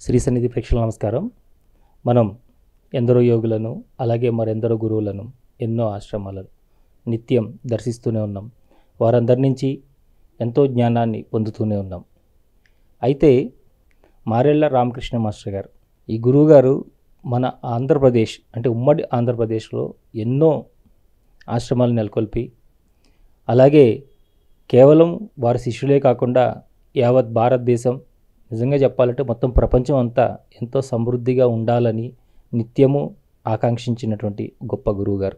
శ్రీ సన్నిధి ప్రేక్షకులకు నమస్కారం. మనం ఎందరో యోగులను అలాగే మరెందరో గురువులను ఎన్నో ఆశ్రమాలను నిత్యం దర్శిస్తూనే ఉన్నాం. వారందరి నుంచి ఎంతో జ్ఞానాన్ని పొందుతూనే ఉన్నాం. అయితే మారెళ్ళ రామకృష్ణ మాస్టర్ గారు, ఈ గురువుగారు మన ఆంధ్రప్రదేశ్ అంటే ఉమ్మడి ఆంధ్రప్రదేశ్లో ఎన్నో ఆశ్రమాలు నెలకొల్పి, అలాగే కేవలం వారి శిష్యులే కాకుండా యావత్ భారతదేశం, నిజంగా చెప్పాలంటే మొత్తం ప్రపంచం అంతా ఎంతో సమృద్ధిగా ఉండాలని నిత్యము ఆకాంక్షించినటువంటి గొప్ప గురువుగారు.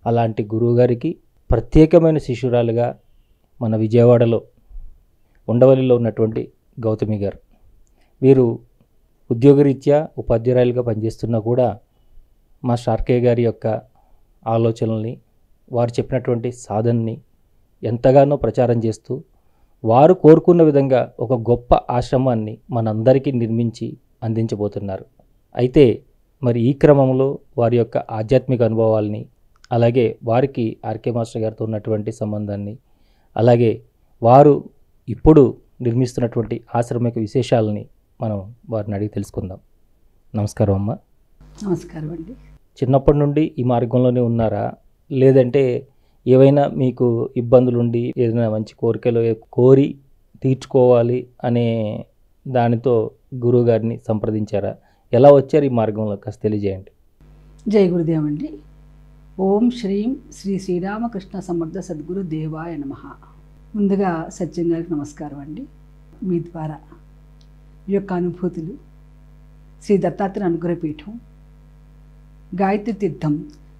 అలాంటి గురువుగారికి ప్రత్యేకమైన శిష్యురాలుగా మన విజయవాడలో ఉండవల్లిలో ఉన్నటువంటి గౌతమి గారు. వీరు ఉద్యోగరీత్యా ఉపాధ్యాయులుగా పనిచేస్తున్నా కూడా మా షార్కే గారి యొక్క ఆలోచనల్ని, వారు చెప్పినటువంటి సాధనని ఎంతగానో ప్రచారం చేస్తూ వారు కోరుకున్న విధంగా ఒక గొప్ప ఆశ్రమాన్ని మనందరికీ నిర్మించి అందించబోతున్నారు. అయితే మరి ఈ క్రమంలో వారి యొక్క ఆధ్యాత్మిక అనుభవాల్ని, అలాగే వారికి ఆర్కే మాస్టర్ గారితో ఉన్నటువంటి సంబంధాన్ని, అలాగే వారు ఇప్పుడు నిర్మిస్తున్నటువంటి ఆశ్రమిక విశేషాలని మనం వారిని అడిగి తెలుసుకుందాం. నమస్కారం అమ్మ. నమస్కారం అండి. చిన్నప్పటి నుండి ఈ మార్గంలోనే ఉన్నారా, లేదంటే ఏవైనా మీకు ఇబ్బందులుండి ఏదైనా మంచి కోరికలు కోరి తీర్చుకోవాలి అనే దానితో గురువు గారిని సంప్రదించారా? ఎలా వచ్చారు ఈ మార్గంలో కాస్త తెలియజేయండి. జై గురుదేవ్ అండి. ఓం శ్రీం శ్రీ శ్రీరామకృష్ణ సమర్థ సద్గురు దేవాయ నమః. ముందుగా సత్యం గారికి నమస్కారం అండి. మీ ద్వారా ఈ యొక్క అనుభూతులు, శ్రీ దత్తాత్రేయ అనుగ్రహపీఠం, గాయత్రి తీర్థం,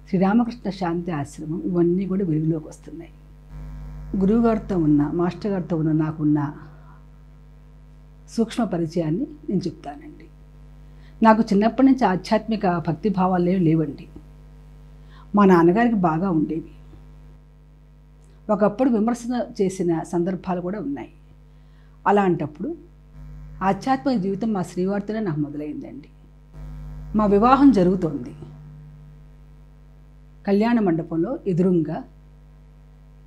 శ్రీరామకృష్ణ శాంతి ఆశ్రమం, ఇవన్నీ కూడా వెలుగులోకి వస్తున్నాయి. గురువుగారితో ఉన్న, మాస్టర్ గారితో ఉన్న నాకున్న సూక్ష్మ పరిచయాన్ని నేను చెప్తానండి. నాకు చిన్నప్పటి నుంచి ఆధ్యాత్మిక భక్తి భావాలు లేవండి. మా నాన్నగారికి బాగా ఉండేవి. ఒకప్పుడు విమర్శన చేసిన సందర్భాలు కూడా ఉన్నాయి. అలాంటప్పుడు ఆధ్యాత్మిక జీవితం మా శ్రీవారితోనే నాకు మొదలైందండి. మా వివాహం జరుగుతోంది. కళ్యాణ మండపంలో ఎదురుంగా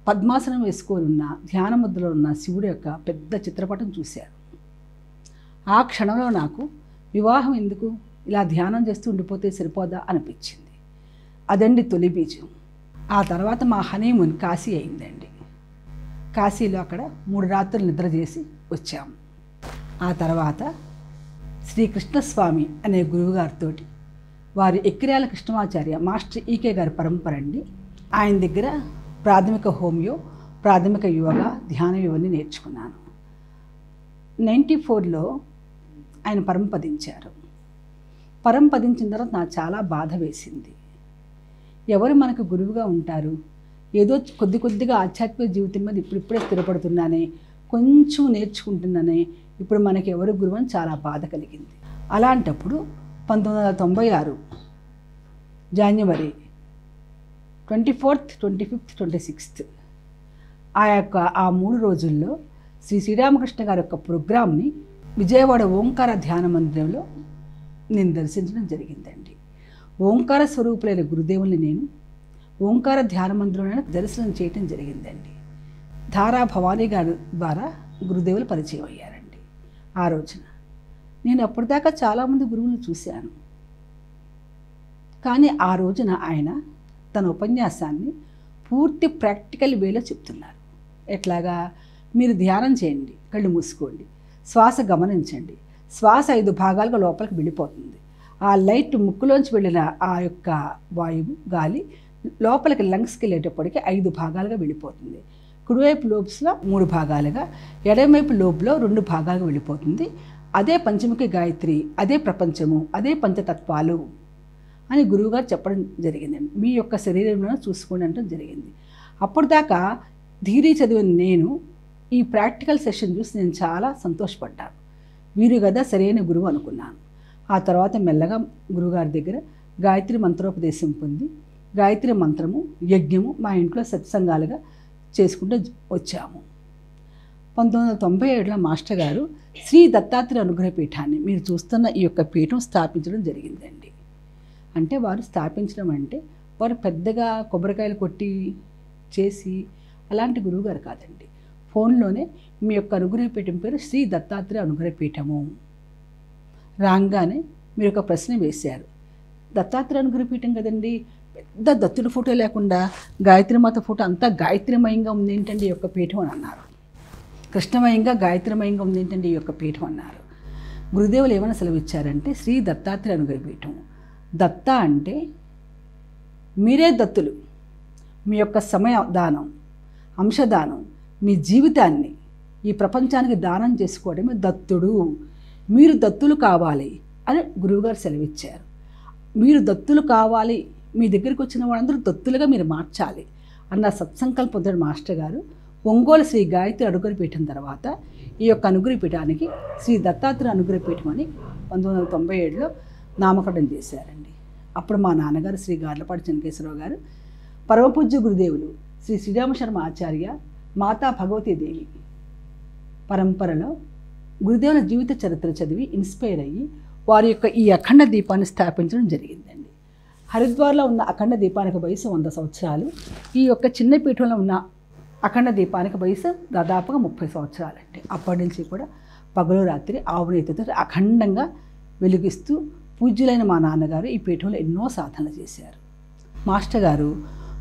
పద్మాసనం వేసుకొని ఉన్న, ధ్యాన ముద్రలో ఉన్న శివుడి యొక్క పెద్ద చిత్రపటం చూశారు. ఆ క్షణంలో నాకు వివాహం ఎందుకు, ఇలా ధ్యానం చేస్తూ ఉండిపోతే సరిపోదా అనిపించింది. అదండి తొలి బీజం. ఆ తర్వాత మా హనీమూన్ కాశీ అయిందండి. కాశీలో అక్కడ 3 రాత్రులు నిద్ర చేసి వచ్చాము. ఆ తర్వాత శ్రీకృష్ణస్వామి అనే గురువుగారితో, వారి ఎక్కిర్యాల కృష్ణమాచార్య మాస్టర్ ఈకే గారి పరంపర అండి, ఆయన దగ్గర ప్రాథమిక హోమియో, ప్రాథమిక యోగా, ధ్యానం ఇవన్నీ నేర్చుకున్నాను. 94లో ఆయన పరంపదించారు. పరంపదించిన తర్వాత నాకు చాలా బాధ వేసింది. ఎవరు మనకు గురువుగా ఉంటారు? ఏదో కొద్దిగా ఆధ్యాత్మిక జీవితం మీద ఇప్పుడిప్పుడే స్థిరపడుతున్నానే, కొంచెం నేర్చుకుంటున్నానే, ఇప్పుడు మనకి ఎవరు గురువు అని చాలా బాధ కలిగింది. అలాంటప్పుడు 1996 జనవరి 24th, 25th, 26th ఆ 3 రోజుల్లో శ్రీ శ్రీరామకృష్ణ గారి యొక్క ప్రోగ్రామ్ని విజయవాడ ఓంకార ధ్యాన మందిరంలో నేను దర్శించడం జరిగిందండి. ఓంకార స్వరూపులైన గురుదేవుల్ని నేను ఓంకార ధ్యాన మందిరంలో దర్శనం చేయటం జరిగిందండి. ధారా భవానీ గారి ద్వారా గురుదేవులు పరిచయం అయ్యారండి. ఆ రోజున నేను అప్పటిదాకా చాలామంది గురువులను చూశాను. కానీ ఆ రోజున ఆయన తన ఉపన్యాసాన్ని పూర్తి ప్రాక్టికల్ వేలో చెప్తున్నారు. ఎట్లాగా? మీరు ధ్యానం చేయండి, కళ్ళు మూసుకోండి, శ్వాస గమనించండి, శ్వాస 5 భాగాలుగా లోపలికి వెళ్ళిపోతుంది. ఆ లైట్ ముక్కులోంచి వెళ్ళిన ఆ యొక్క వాయువు, గాలి లోపలికి లంగ్స్కి వెళ్ళేటప్పటికి 5 భాగాలుగా వెళ్ళిపోతుంది. కుడివైపు లోబ్స్లో 3 భాగాలుగా, ఎడమవైపు లోబ్లో 2 భాగాలుగా వెళ్ళిపోతుంది. అదే పంచముఖి గాయత్రి, అదే ప్రపంచము, అదే పంచతత్వాలు అని గురువుగారు చెప్పడం జరిగిందండి. మీ యొక్క శరీరంలో చూసుకోండి అనడం జరిగింది. అప్పటిదాకా థియరీ చదివిన నేను ఈ ప్రాక్టికల్ సెషన్ చూసి నేను చాలా సంతోషపడ్డాను. వీరు కదా సరైన గురువు అనుకున్నాను. ఆ తర్వాత మెల్లగా గురువుగారి దగ్గర గాయత్రి మంత్రోపదేశం పొంది, గాయత్రి మంత్రము, యజ్ఞము మా ఇంట్లో సత్సంగాలుగా చేసుకుంటూ వచ్చాము. 1997లో మాస్టర్ గారు శ్రీ దత్తాత్రేయ అనుగ్రహపీఠాన్ని, మీరు చూస్తున్న ఈ యొక్క పీఠం స్థాపించడం జరిగిందండి. అంటే వారు స్థాపించడం అంటే వారు పెద్దగా కొబ్బరికాయలు కొట్టి చేసి అలాంటి గురువుగారు కాదండి. ఫోన్లోనే మీ యొక్క అనుగ్రహపీఠం పేరు శ్రీ దత్తాత్రేయ అనుగ్రహపీఠము రాగానే మీరు ఒక ప్రశ్న వేశారు. దత్తాత్రేయ గురుపీఠం కదండి, పెద్ద దత్తుడి ఫోటో లేకుండా గాయత్రీమాత ఫోటో అంతా గాయత్రీమయంగా ఉంది ఏంటండి ఈ యొక్క పీఠం అని అన్నారు. కృష్ణమయంగా గాయత్రీమయంగా ఉంది ఏంటండి ఈ యొక్క పీఠం అన్నారు. గురుదేవులు ఏమైనా సెలవిచ్చారంటే శ్రీ దత్తాత్రేయ గురుపీఠం. దత్త అంటే మీరే దత్తులు. మీ యొక్క సమయ దానం, అంశదానం, మీ జీవితాన్ని ఈ ప్రపంచానికి దానం చేసుకోవడమే దత్తుడు. మీరు దత్తులు కావాలి అని గురువుగారు సెలవిచ్చారు. మీరు దత్తులు కావాలి, మీ దగ్గరికి వచ్చిన వాళ్ళందరూ దత్తులుగా మీరు మార్చాలి అన్న సత్సంకల్పంతో మాస్టర్ గారు ఒంగోలు శ్రీ గాయత్రి అనుగ్రహ పీఠం తర్వాత ఈ యొక్క అనుగ్రహ పీఠానికి శ్రీ దత్తాత్రేయ అనుగ్రహ పీఠం అని 1997లో నామకరణం చేశారండి. అప్పుడు మా నాన్నగారు శ్రీ గార్లపాటి చెన్నకేశ్వరరావు గారు, పరమపూజ్య గురుదేవులు శ్రీ శ్రీరామ శర్మ ఆచార్య, మాతా భగవతీదేవి పరంపరలో గురుదేవుల జీవిత చరిత్ర చదివి ఇన్స్పైర్ అయ్యి వారి యొక్క ఈ అఖండ దీపాన్ని స్థాపించడం జరిగిందండి. హరిద్వార్లో ఉన్న అఖండ దీపానికి వయసు 100 సంవత్సరాలు. ఈ యొక్క చిన్న పీఠంలో ఉన్న అఖండ దీపానికి వయసు దాదాపుగా 30 సంవత్సరాలండి. అప్పటి నుంచి కూడా పగలు రాత్రి ఆవునేతితో అఖండంగా వెలిగిస్తూ పూజ్యులైన మా నాన్నగారు ఈ పీఠంలో ఎన్నో సాధనలు చేశారు. మాస్టర్ గారు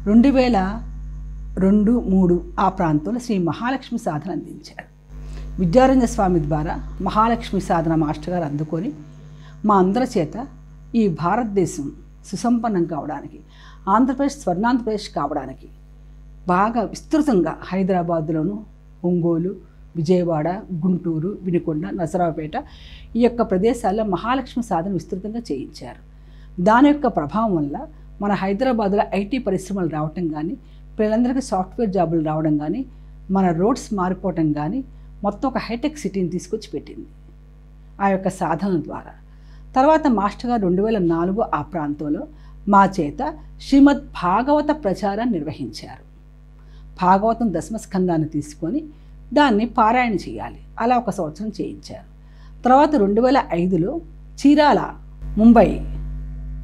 2002-3 ఆ ప్రాంతంలో శ్రీ మహాలక్ష్మి సాధన అందించారు. విద్యారణ్య స్వామి ద్వారా మహాలక్ష్మి సాధన మాస్టర్ గారు అందుకొని మా అందరి చేత ఈ భారతదేశం సుసంపన్నం కావడానికి, ఆంధ్రప్రదేశ్ స్వర్ణాంధ్రప్రదేశ్ కావడానికి బాగా విస్తృతంగా హైదరాబాద్లోను, ఒంగోలు, విజయవాడ, గుంటూరు, వినుకొండ, నసరావుపేట ఈ యొక్క ప్రదేశాల్లో మహాలక్ష్మి సాధన విస్తృతంగా చేయించారు. దాని యొక్క ప్రభావం వల్ల మన హైదరాబాద్లో ఐటీ పరిశ్రమలు రావటం కానీ, పిల్లలందరికీ సాఫ్ట్వేర్ జాబులు రావడం కానీ, మన రోడ్స్ మారిపోవటం కానీ మొత్తం ఒక హైటెక్ సిటీని తీసుకొచ్చి పెట్టింది ఆ యొక్క సాధన ద్వారా. తర్వాత మాస్టర్ గారు 2004 ఆ ప్రాంతంలో మా చేత శ్రీమద్ భాగవత ప్రచారాన్ని నిర్వహించారు. భాగవతం దశమస్కందాన్ని తీసుకొని దాన్ని పారాయణ చేయాలి, అలా 1 సంవత్సరం చేయించారు. తర్వాత 2005లో చీరాల, ముంబై,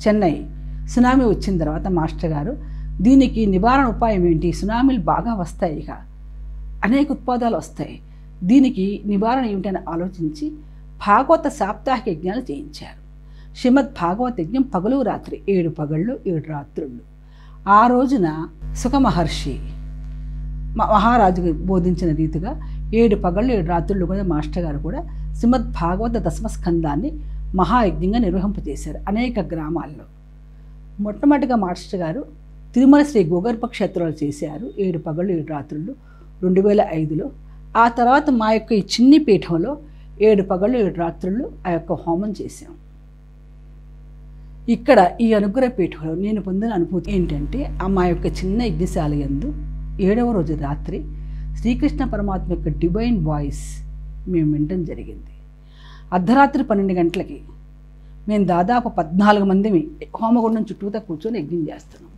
చెన్నై సునామీ వచ్చిన తర్వాత మాస్టర్ గారు దీనికి నివారణ ఉపాయం ఏంటి, సునామీలు బాగా వస్తాయి, ఇక అనేక ఉత్పాదాలు వస్తాయి, దీనికి నివారణ ఏమిటని ఆలోచించి భాగవత సాప్తాహిక యజ్ఞాలు చేయించారు. శ్రీమద్ భాగవత యజ్ఞం పగలు రాత్రి 7 పగళ్ళు 7 రాత్రుళ్ళు. ఆ రోజున సుఖ మహర్షి మహారాజుకు బోధించిన రీతిగా 7 పగళ్ళు 7 రాత్రుళ్ళు కూడా మాస్టర్ గారు కూడా శ్రీమద్ భాగవత దశమస్కందాన్ని మహాయజ్ఞంగా నిర్వహింపజేశారు అనేక గ్రామాల్లో. మొట్టమొదటిగా మాస్టర్ గారు తిరుమల శ్రీ గోగర్భ క్షేత్రాలు చేశారు 7 పగళ్ళు 7 రాత్రుళ్ళు 2005లో. ఆ తర్వాత మా యొక్క ఈ చిన్ని పీఠంలో 7 పగళ్ళు 7 రాత్రుళ్ళు ఆ యొక్క హోమం చేశాం. ఇక్కడ ఈ అనుగ్రహ పీఠంలో నేను పొందిన అనుభూతి ఏంటంటే, మా యొక్క చిన్న యజ్ఞశాల యందు 7వ రోజు రాత్రి శ్రీకృష్ణ పరమాత్మ యొక్క డివైన్ వాయిస్ మేము వినడం జరిగింది. అర్ధరాత్రి 12 గంటలకి మేము దాదాపు 14 మందిమి హోమగుండం చుట్టూతా కూర్చొని యజ్ఞం చేస్తున్నాం.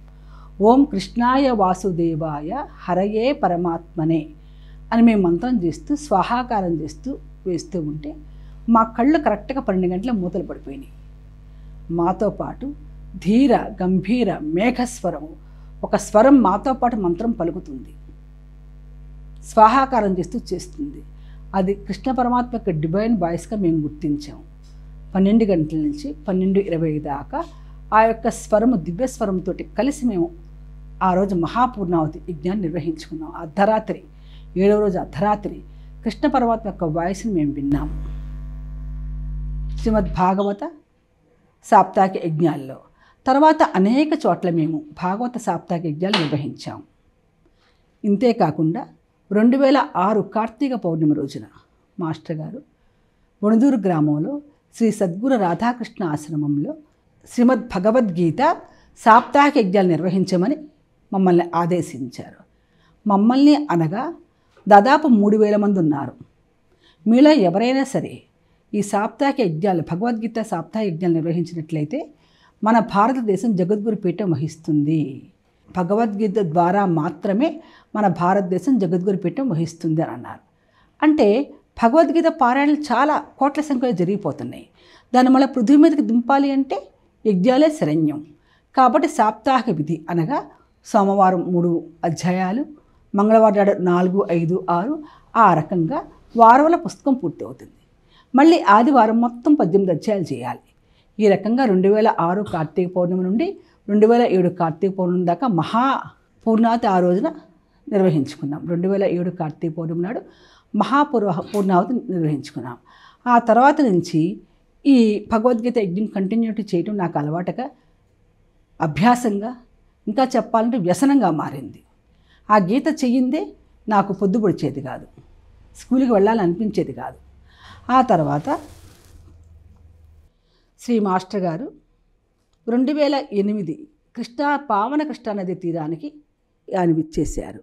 ఓం కృష్ణాయ వాసుదేవాయ హరయే పరమాత్మనే అని మేము మంత్రం చేస్తూ స్వాహాకారం చేస్తూ వేస్తూ ఉంటే మా కళ్ళు కరెక్ట్గా 12 గంటల మూతలు పడిపోయినాయి. మాతో పాటు ధీర గంభీర మేఘస్వరము, ఒక స్వరం మాతో పాటు మంత్రం పలుకుతుంది, స్వాహాకారం చేస్తుంది. అది కృష్ణ పరమాత్మ యొక్క డివైన్ వాయిస్గా మేము గుర్తించాం. 12 గంటల నుంచి 12:20 దాకా ఆ యొక్క స్వరము దివ్యస్వరంతో కలిసి మేము ఆ రోజు మహాపూర్ణావతి యజ్ఞాన్ని నిర్వహించుకున్నాం. అర్ధరాత్రి 7వ రోజు అర్ధరాత్రి కృష్ణ పరమాత్మ యొక్క వాయిస్ని మేము విన్నాము శ్రీమద్ భాగవత సాప్తాహిక యజ్ఞాల్లో. తర్వాత అనేక చోట్ల మేము భాగవత సాప్తాహిక యజ్ఞాలు నిర్వహించాం. ఇంతేకాకుండా 2006 కార్తీక పౌర్ణమి రోజున మాస్టర్ గారు వణుదూరు గ్రామంలో శ్రీ సద్గురు రాధాకృష్ణ ఆశ్రమంలో శ్రీమద్ భగవద్గీత సాప్తాహిక యజ్ఞాలు నిర్వహించమని మమ్మల్ని ఆదేశించారు. మమ్మల్ని అనగా దాదాపు 3000 మంది ఉన్నారు. మీలో ఎవరైనా సరే ఈ సాప్తాహిక యజ్ఞాలు భగవద్గీత సాప్తాహిక యజ్ఞాలు నిర్వహించినట్లయితే మన భారతదేశం జగద్గురు పీఠం వహిస్తుంది. భగవద్గీత ద్వారా మాత్రమే మన భారతదేశం జగద్గురు పీఠం వహిస్తుంది అని అన్నారు. అంటే భగవద్గీత పారాయణలు చాలా కోట్ల సంఖ్యలో జరిగిపోతున్నాయి. దాన్ని మళ్ళీ పృథ్వీ మీదకి దింపాలి అంటే యజ్ఞాలే శరణ్యం. కాబట్టి సాప్తాహిక విధి అనగా సోమవారం 3 అధ్యాయాలు, మంగళవారం 4, 5, 6 ఆ రకంగా వారంలో పుస్తకం పూర్తి అవుతుంది. మళ్ళీ ఆదివారం మొత్తం 18 అధ్యాయాలు చేయాలి. ఈ రకంగా 2006 కార్తీక పౌర్ణమి నుండి 2007 కార్తీక పౌర్ణమి దాకా మహాపూర్ణావతి ఆ రోజున నిర్వహించుకున్నాం. 2007 కార్తీక పౌర్ణమి నాడు పూర్ణావతి నిర్వహించుకున్నాం. ఆ తర్వాత నుంచి ఈ భగవద్గీత యజ్ఞం కంటిన్యూటీ చేయడం నాకు అలవాటుగా, అభ్యాసంగా, ఇంకా చెప్పాలంటే వ్యసనంగా మారింది. ఆ గీత చెయ్యిందే నాకు పొద్దు పొడిచేది కాదు, స్కూల్కి వెళ్ళాలనిపించేది కాదు. ఆ తర్వాత శ్రీ మాస్టర్ గారు 2008 పావన కృష్ణానదీ తీరానికి ఆయన విచ్చేశారు.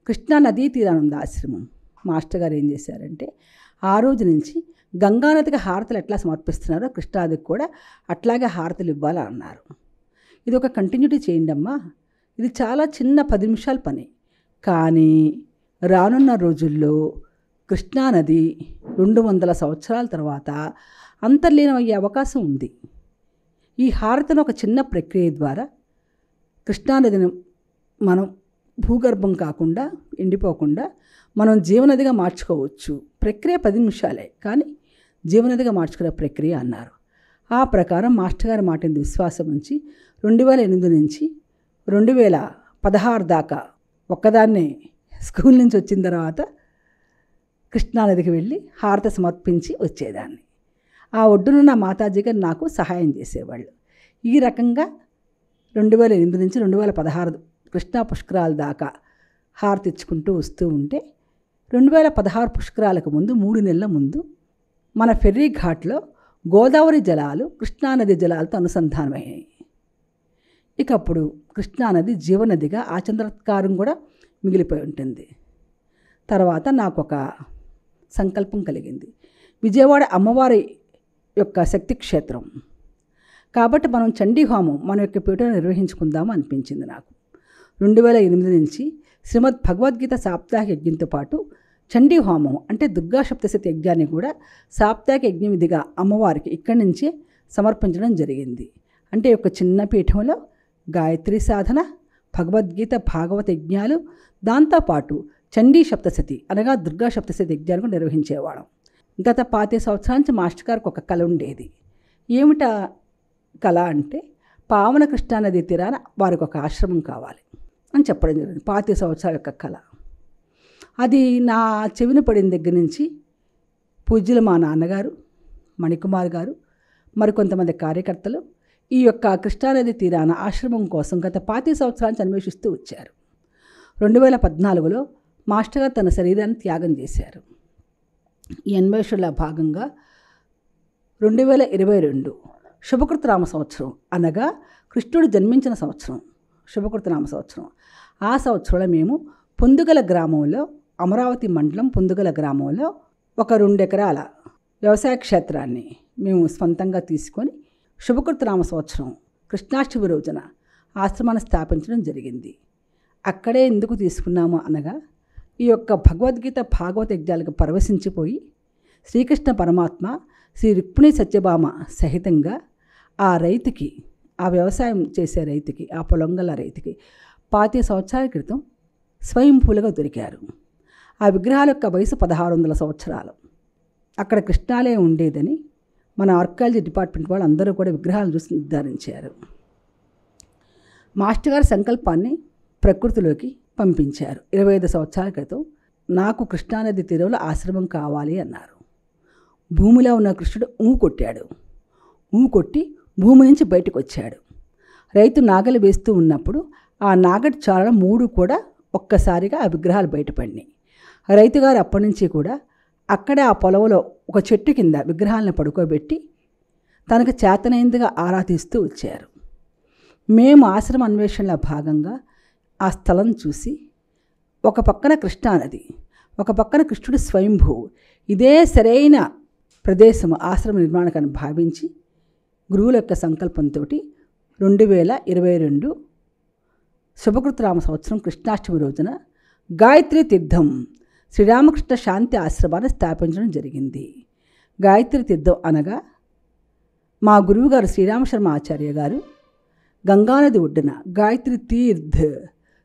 కృష్ణానదీ తీరాన ఉంది ఆశ్రమం. మాస్టర్ గారు ఏం చేశారంటే ఆ రోజు నుంచి గంగానదికి హారతలు ఎట్లా సమర్పిస్తున్నారో కృష్ణానదికి కూడా అట్లాగే హారతలు ఇవ్వాలని అన్నారు. ఇది ఒక కంటిన్యూటీ చేయండి అమ్మా, ఇది చాలా చిన్న 10 నిమిషాల పని. కానీ రానున్న రోజుల్లో కృష్ణానది 200 సంవత్సరాల తర్వాత అంతర్లీనమయ్యే అవకాశం ఉంది. ఈ హారతను ఒక చిన్న ప్రక్రియ ద్వారా కృష్ణానదిని మనం భూగర్భం కాకుండా ఎండిపోకుండా మనం జీవనదిగా మార్చుకోవచ్చు. ప్రక్రియ 10 నిమిషాలే, కానీ జీవనదిగా మార్చుకునే ప్రక్రియ అన్నారు. ఆ ప్రకారం మాస్టర్ గారి మాట విశ్వాసం ఉంచి 2008 నుంచి 2016 దాకా ఒక్కదాన్నే స్కూల్ నుంచి వచ్చిన తర్వాత కృష్ణానదికి వెళ్ళి హారత సమర్పించి వచ్చేదాన్ని. ఆ ఒడ్డున నా మాతాజీ గారు నాకు సహాయం చేసేవాళ్ళు. ఈ రకంగా 2008 నుంచి 2016 కృష్ణా పుష్కరాల దాకా హారతి ఇచ్చుకుంటూ వస్తూ ఉంటే 2016 పుష్కరాలకు ముందు 3 నెలల ముందు మన ఫెర్రీ ఘాట్లో గోదావరి జలాలు కృష్ణానది జలాలతో అనుసంధానమయ్యాయి. ఇక అప్పుడు కృష్ణానది జీవనదిగా ఆ చంద్రకారం కూడా మిగిలిపోయి ఉంటుంది. తర్వాత నాకు ఒక సంకల్పం కలిగింది. విజయవాడ అమ్మవారి యొక్క శక్తి క్షేత్రం కాబట్టి మనం చండీ హోమం మన యొక్క పీఠను నిర్వహించుకుందాము అనిపించింది నాకు. 2008 నుంచి శ్రీమద్ భగవద్గీత సాప్తాహిక యజ్ఞంతో పాటు చండీ హోమం అంటే దుర్గా సప్తశతి యజ్ఞాన్ని కూడా సాప్తాహిక యజ్ఞ విధిగా అమ్మవారికి ఇక్కడి నుంచే సమర్పించడం జరిగింది. అంటే ఒక చిన్న పీఠంలో గాయత్రి సాధన, భగవద్గీత భాగవత యజ్ఞాలు, దాంతోపాటు చండీ సప్తశతి అనగా దుర్గా సప్తశతి యజ్ఞాలు కూడా నిర్వహించేవాళ్ళం. గత 25 సంవత్సరాల నుంచి మాస్టర్ గారికి ఒక కళ ఉండేది. ఏమిటా కళ అంటే పావన కృష్ణానది తీరాన వారికి ఒక ఆశ్రమం కావాలి అని చెప్పడం జరిగింది. 25 సంవత్సరాల యొక్క కళ. అది నా చెవిన పడిన దగ్గర నుంచి పూజ్యులు మా నాన్నగారు, మణికుమార్ గారు, మరికొంతమంది కార్యకర్తలు ఈ యొక్క కృష్ణానది తీరాన ఆశ్రమం కోసం గత 25 సంవత్సరాల నుంచి అన్వేషిస్తూ వచ్చారు. 2014లో మాస్టర్ గారు తన శరీరాన్ని త్యాగం చేశారు. ఈ అన్వేషణలో భాగంగా 2022 శుభకృతనామ సంవత్సరం అనగా కృష్ణుడు జన్మించిన సంవత్సరం శుభకృతనామ సంవత్సరం. ఆ సంవత్సరంలో మేము పొందుగల గ్రామంలో, అమరావతి మండలం పొందుగల గ్రామంలో ఒక 2 ఎకరాల వ్యవసాయ క్షేత్రాన్ని మేము స్వంతంగా తీసుకొని శుభకృతనామ సంవత్సరం కృష్ణాష్టమి రోజున ఆశ్రమాన్ని స్థాపించడం జరిగింది. అక్కడే ఎందుకు తీసుకున్నాము అనగా ఈ యొక్క భగవద్గీత భాగవత యజ్ఞాలకు పరవశించిపోయి శ్రీకృష్ణ పరమాత్మ శ్రీ రుక్మిణీ సత్యభామ సహితంగా ఆ రైతుకి, ఆ వ్యవసాయం చేసే రైతుకి, ఆ పొలంగల రైతుకి 25 సంవత్సరాల క్రితం స్వయంభూలుగా దొరికారు. ఆ విగ్రహాల యొక్క వయసు 1600 సంవత్సరాలు. అక్కడ కృష్ణాలయం ఉండేదని మన ఆర్కియాలజీ డిపార్ట్మెంట్ వాళ్ళు అందరూ కూడా విగ్రహాలను చూసి నిర్ధారించారు. మాస్టర్ గారి సంకల్పాన్ని ప్రకృతిలోకి పంపించారు. 25 సంవత్సరాల క్రితం నాకు కృష్ణానది తీరంలో ఆశ్రమం కావాలి అన్నారు. భూమిలో ఉన్న కృష్ణుడు కొట్టాడు. కొట్టి భూమి నుంచి బయటకు వచ్చాడు. రైతు నాగలి వేస్తూ ఉన్నప్పుడు ఆ నాగటి చారణ 3 కూడా ఒక్కసారిగా ఆ విగ్రహాలు బయటపడినాయి. రైతుగారు అప్పటి నుంచి కూడా అక్కడే ఆ పొలంలో ఒక చెట్టు కింద విగ్రహాలను పడుకోబెట్టి తనకు చేతనైందిగా ఆరాధిస్తూ వచ్చారు. మేము ఆశ్రమ అన్వేషణలో భాగంగా ఆ స్థలం చూసి ఒక పక్కన కృష్ణానది, ఒక పక్కన కృష్ణుడు స్వయంభూ, ఇదే సరైన ప్రదేశము ఆశ్రమ నిర్మాణాన్ని భావించి గురువుల యొక్క సంకల్పంతో 2022 శుభకృతనామ సంవత్సరం కృష్ణాష్టమి రోజున గాయత్రి తీర్థం శ్రీరామకృష్ణ శాంతి ఆశ్రమాన్ని స్థాపించడం జరిగింది. గాయత్రి తీర్థం అనగా మా గురువుగారు శ్రీరామశర్మ ఆచార్య గారు గంగానది ఒడ్డున గాయత్రి తీర్థ్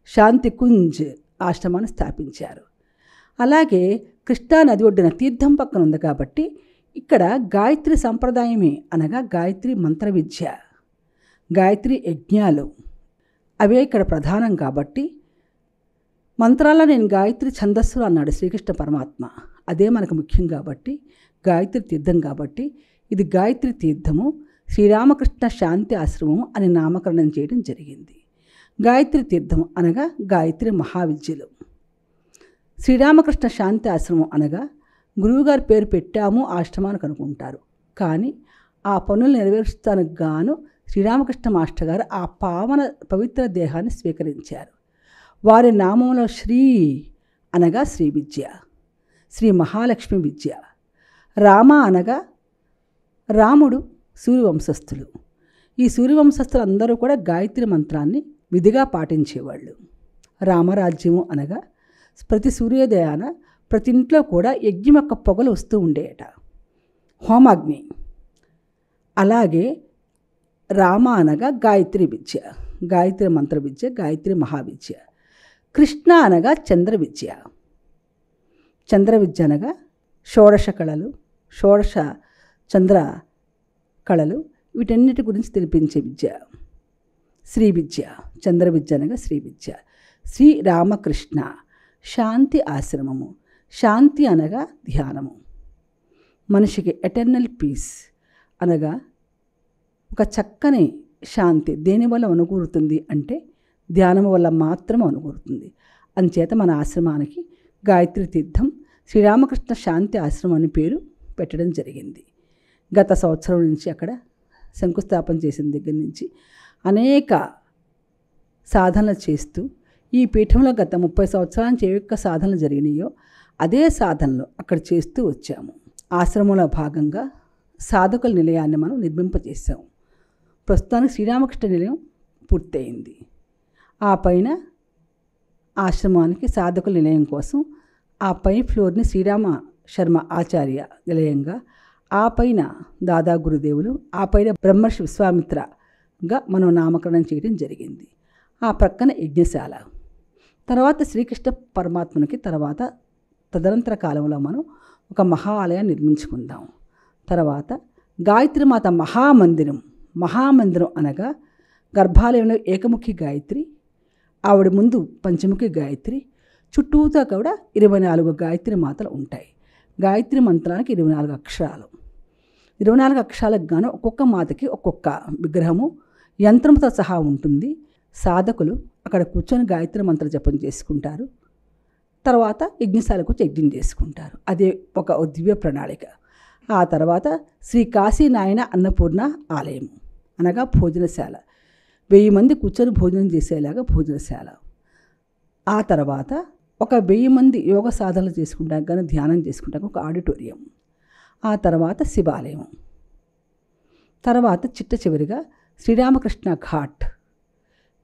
శాంతి కుంజ్ ఆశ్రమాన్ని స్థాపించారు. అలాగే కృష్ణానది ఒడ్డున తీర్థం పక్కన ఉంది కాబట్టి ఇక్కడ గాయత్రి సంప్రదాయమే అనగా గాయత్రి మంత్ర విద్య, గాయత్రి యజ్ఞాలు అవే ఇక్కడ ప్రధానం. కాబట్టి మంత్రాల్లో నేను గాయత్రి ఛందస్సులు అన్నాడు శ్రీకృష్ణ పరమాత్మ. అదే మనకు ముఖ్యం కాబట్టి గాయత్రి తీర్థం కాబట్టి ఇది గాయత్రి తీర్థము శ్రీరామకృష్ణ శాంతి ఆశ్రమం అని నామకరణం చేయడం జరిగింది. గాయత్రి తీర్థం అనగా గాయత్రి మహావిద్యలు. శ్రీరామకృష్ణ శాంతి ఆశ్రమం అనగా గురువుగారి పేరు పెట్టాము ఆశ్రమానికి అనుకుంటారు. కానీ ఆ పనులు నెరవేర్చడానికి గాను శ్రీరామకృష్ణ మాస్టర్ గారు ఆ పావన పవిత్ర దేహాన్ని స్వీకరించారు. వారి నామంలో శ్రీ అనగా శ్రీ విద్య, శ్రీ మహాలక్ష్మి విద్య. రామ అనగా రాముడు సూర్యవంశస్థులు. ఈ సూర్యవంశస్థులు అందరూ కూడా గాయత్రి మంత్రాన్ని విధిగా పాటించేవాళ్ళు. రామరాజ్యము అనగా ప్రతి సూర్యోదయాన ప్రతి ఇంట్లో కూడా యజ్ఞం యొక్క పొగలు వస్తూ ఉండేట, హోమాగ్ని. అలాగే రామ అనగా గాయత్రి విద్య, గాయత్రి మంత్ర విద్య, గాయత్రి మహావిద్య. కృష్ణ అనగా చంద్ర విద్య. చంద్ర విద్య అనగా షోడశ కళలు, షోడశ చంద్ర కళలు, వీటన్నిటి గురించి తెలిపించే విద్య శ్రీ విద్య. చంద్ర విద్య అనగా శ్రీ విద్య. శ్రీ రామకృష్ణ శాంతి ఆశ్రమము. శాంతి అనగా ధ్యానము. మనిషికి ఎటర్నల్ పీస్ అనగా ఒక చక్కని శాంతి దేనివల్ల అనుకూరుతుంది అంటే ధ్యానం వల్ల మాత్రమే అనుకూరుతుంది. అందుచేత మన ఆశ్రమానికి గాయత్రి తీర్థం శ్రీరామకృష్ణ శాంతి ఆశ్రమం అని పేరు పెట్టడం జరిగింది. గత సంవత్సరం నుంచి అక్కడ శంకుస్థాపన చేసిన దగ్గర నుంచి అనేక సాధనలు చేస్తూ ఈ పీఠంలో గత 30 సంవత్సరాల నుంచి ఏ యొక్క సాధనలు జరిగినాయో అదే సాధనలు అక్కడ చేస్తూ వచ్చాము. ఆశ్రమంలో భాగంగా సాధకుల నిలయాన్ని మనం నిర్మింపజేసాము. ప్రస్తుతానికి శ్రీరామకృష్ణ నిలయం పూర్తయింది. ఆ పైన ఆశ్రమానికి సాధకుల నిలయం కోసం ఆ పై ఫ్లోర్ని శ్రీరామ శర్మ ఆచార్య నిలయంగా, ఆ పైన దాదా గురుదేవులు, ఆ పైన బ్రహ్మర్షి విశ్వామిత్రగా మనం నామకరణం చేయడం జరిగింది. ఆ ప్రక్కన యజ్ఞశాల. తర్వాత శ్రీకృష్ణ పరమాత్మనికి తర్వాత తదనంతర కాలంలో మనం ఒక మహా ఆలయాన్ని నిర్మించుకుందాం. తర్వాత గాయత్రిమాత మహామందిరం. మహామందిరం అనగా గర్భాలయంలో ఏకముఖి గాయత్రి, ఆవిడ ముందు పంచముఖి గాయత్రి, చుట్టూతా కూడా 24 గాయత్రి మాతలు ఉంటాయి. గాయత్రి మంత్రానికి 24 అక్షరాలు. 24 అక్షరాలకు గాను ఒక్కొక్క మాతకి ఒక్కొక్క విగ్రహము యంత్రంతో సహా ఉంటుంది. సాధకులు అక్కడ కూర్చొని గాయత్రి మంత్ర జపం చేసుకుంటారు. తర్వాత యజ్ఞశాలకు వచ్చి యజ్ఞం చేసుకుంటారు. అదే ఒక దివ్య ప్రణాళిక. ఆ తర్వాత శ్రీ కాశీనాయన అన్నపూర్ణ ఆలయం అనగా భోజనశాల. 1000 మంది కూర్చొని భోజనం చేసేలాగా భోజనశాల. ఆ తర్వాత ఒక 1000 మంది యోగ సాధనలు చేసుకుంటానికి కానీ ధ్యానం చేసుకుంటానికి ఒక ఆడిటోరియం. ఆ తర్వాత శివాలయం. తర్వాత చిట్ట చివరిగా శ్రీరామకృష్ణ ఘాట్.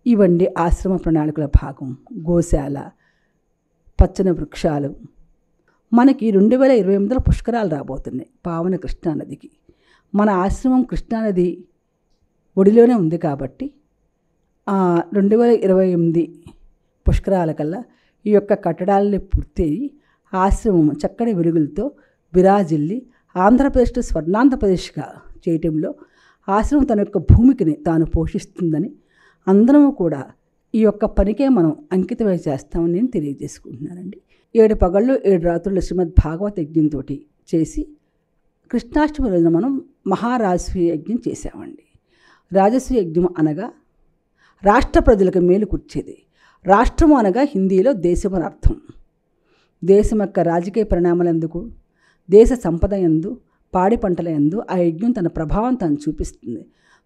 ఇవన్నీ ఆశ్రమ ప్రణాళికల భాగం. గోశాల, పచ్చని వృక్షాలు. మనకి 2028లో పుష్కరాలు రాబోతున్నాయి పావన కృష్ణానదికి. మన ఆశ్రమం కృష్ణానది ఒడిలోనే ఉంది కాబట్టి 2028 పుష్కరాల కల్లా ఈ యొక్క కట్టడాలని పూర్తయి ఆశ్రమం చక్కటి వెలుగులతో విరాజిల్లి ఆంధ్రప్రదేశ్ స్వర్ణాంధ్రప్రదేశ్గా చేయటంలో ఆశ్రమం తన యొక్క భూమికిని తాను పోషిస్తుందని అందరము కూడా ఈ యొక్క పనికే మనం అంకితమై చేస్తామని నేను తెలియజేసుకుంటున్నానండి. 7 పగళ్ళు 7 రాత్రులు శ్రీమద్ భాగవత యజ్ఞంతో చేసి కృష్ణాష్టమి రోజున మనం మహారాజసూయ యజ్ఞం చేశామండి. రాజసూయ యజ్ఞం అనగా రాష్ట్ర ప్రజలకు మేలు కూర్చేది. రాష్ట్రము అనగా హిందీలో దేశం అని అర్థం. దేశం యొక్క రాజకీయ పరిణామాలందుకు, దేశ సంపద యందు, పాడి పంటల యందు ఆ యజ్ఞం తన ప్రభావం తను చూపిస్తుంది.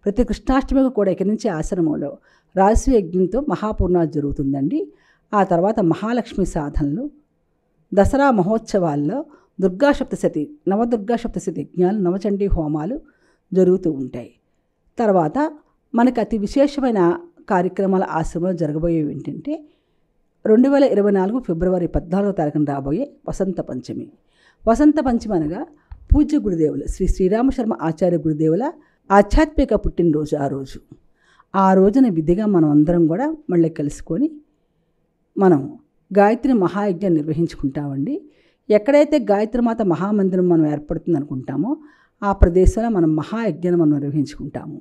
ప్రతి కృష్ణాష్టమికి కూడా ఇక్కడి నుంచి ఆశ్రమంలో రాజసూయ యజ్ఞంతో మహాపూర్ణాలు జరుగుతుందండి. ఆ తర్వాత మహాలక్ష్మి సాధనలు, దసరా మహోత్సవాల్లో దుర్గా సప్తశతి, నవదుర్గా సప్తశతి యజ్ఞాలు, నవచండీ హోమాలు జరుగుతూ ఉంటాయి. తర్వాత మనకు అతి విశేషమైన కార్యక్రమాల ఆశ్రమంలో జరగబోయేవి ఏంటంటే 2024 ఫిబ్రవరి 14వ తారీఖున రాబోయే వసంత పంచమి. వసంత పంచమి అనగా పూజ్య గురుదేవులు శ్రీ శ్రీరామశర్మ ఆచార్య గురుదేవుల ఆధ్యాత్మిక పుట్టినరోజు. ఆ రోజున విధిగా మనం అందరం కూడా మళ్ళీ కలుసుకొని మనం గాయత్రి మహాయజ్ఞం నిర్వహించుకుంటామండి. ఎక్కడైతే గాయత్రీమాత మహామందిరం మనం ఏర్పడుతుంది అనుకుంటామో ఆ ప్రదేశంలో మనం మహాయజ్ఞాన్ని మనం నిర్వహించుకుంటాము.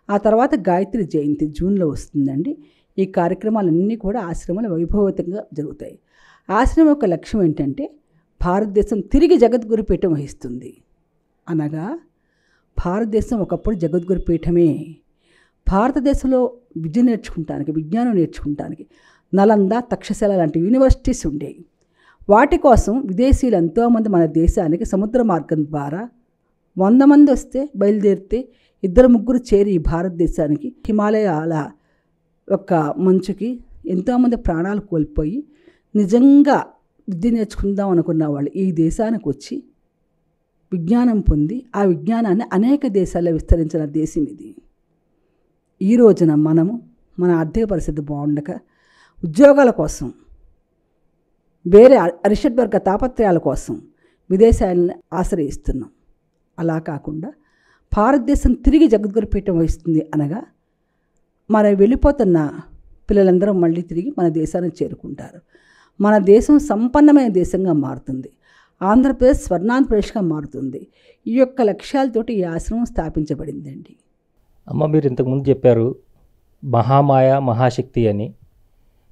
ఆ తర్వాత గాయత్రి జయంతి జూన్లో వస్తుందండి. ఈ కార్యక్రమాలన్నీ కూడా ఆశ్రమంలో వైభవతంగా జరుగుతాయి. ఆశ్రమం యొక్క లక్ష్యం ఏంటంటే భారతదేశం తిరిగి జగద్గురు పీఠం వహిస్తుంది. అనగా భారతదేశం ఒకప్పుడు జగద్గురు పీఠమే. భారతదేశంలో విద్య నేర్చుకుంటానికి, విజ్ఞానం నేర్చుకుంటానికి నలంద, తక్షశిల లాంటి యూనివర్సిటీస్ ఉండేవి. వాటి కోసం విదేశీయులు ఎంతోమంది మన దేశానికి సముద్ర మార్గం ద్వారా 100 మంది వస్తే బయలుదేరితే 2-3 చేరి ఈ భారతదేశానికి హిమాలయాల యొక్క మంచుకి ఎంతోమంది ప్రాణాలు కోల్పోయి నిజంగా విద్య నేర్చుకుందాం అనుకున్న వాళ్ళు ఈ దేశానికి వచ్చి విజ్ఞానం పొంది ఆ విజ్ఞానాన్ని అనేక దేశాల్లో విస్తరించిన దేశం ఇది. ఈ రోజున మనము మన ఆర్థిక పరిస్థితి బాగుండక ఉద్యోగాల కోసం, వేరే అరిషడ్వర్గ తాపత్రయాల కోసం విదేశాలను ఆశ్రయిస్తున్నాం. అలా కాకుండా భారతదేశం తిరిగి జగద్గురు పీఠం వహిస్తుంది అనగా మన వెళ్ళిపోతున్న పిల్లలందరూ మళ్ళీ తిరిగి మన దేశానికి చేరుకుంటారు. మన దేశం సంపన్నమైన దేశంగా మారుతుంది. ఆంధ్రప్రదేశ్ స్వర్ణాంధ్రప్రదేశ్గా మారుతుంది. ఈ యొక్క లక్ష్యాలతోటి ఈ ఆశ్రమం స్థాపించబడిందండి. అమ్మ, మీరు ఇంతకుముందు చెప్పారు మహామాయ, మహాశక్తి అని.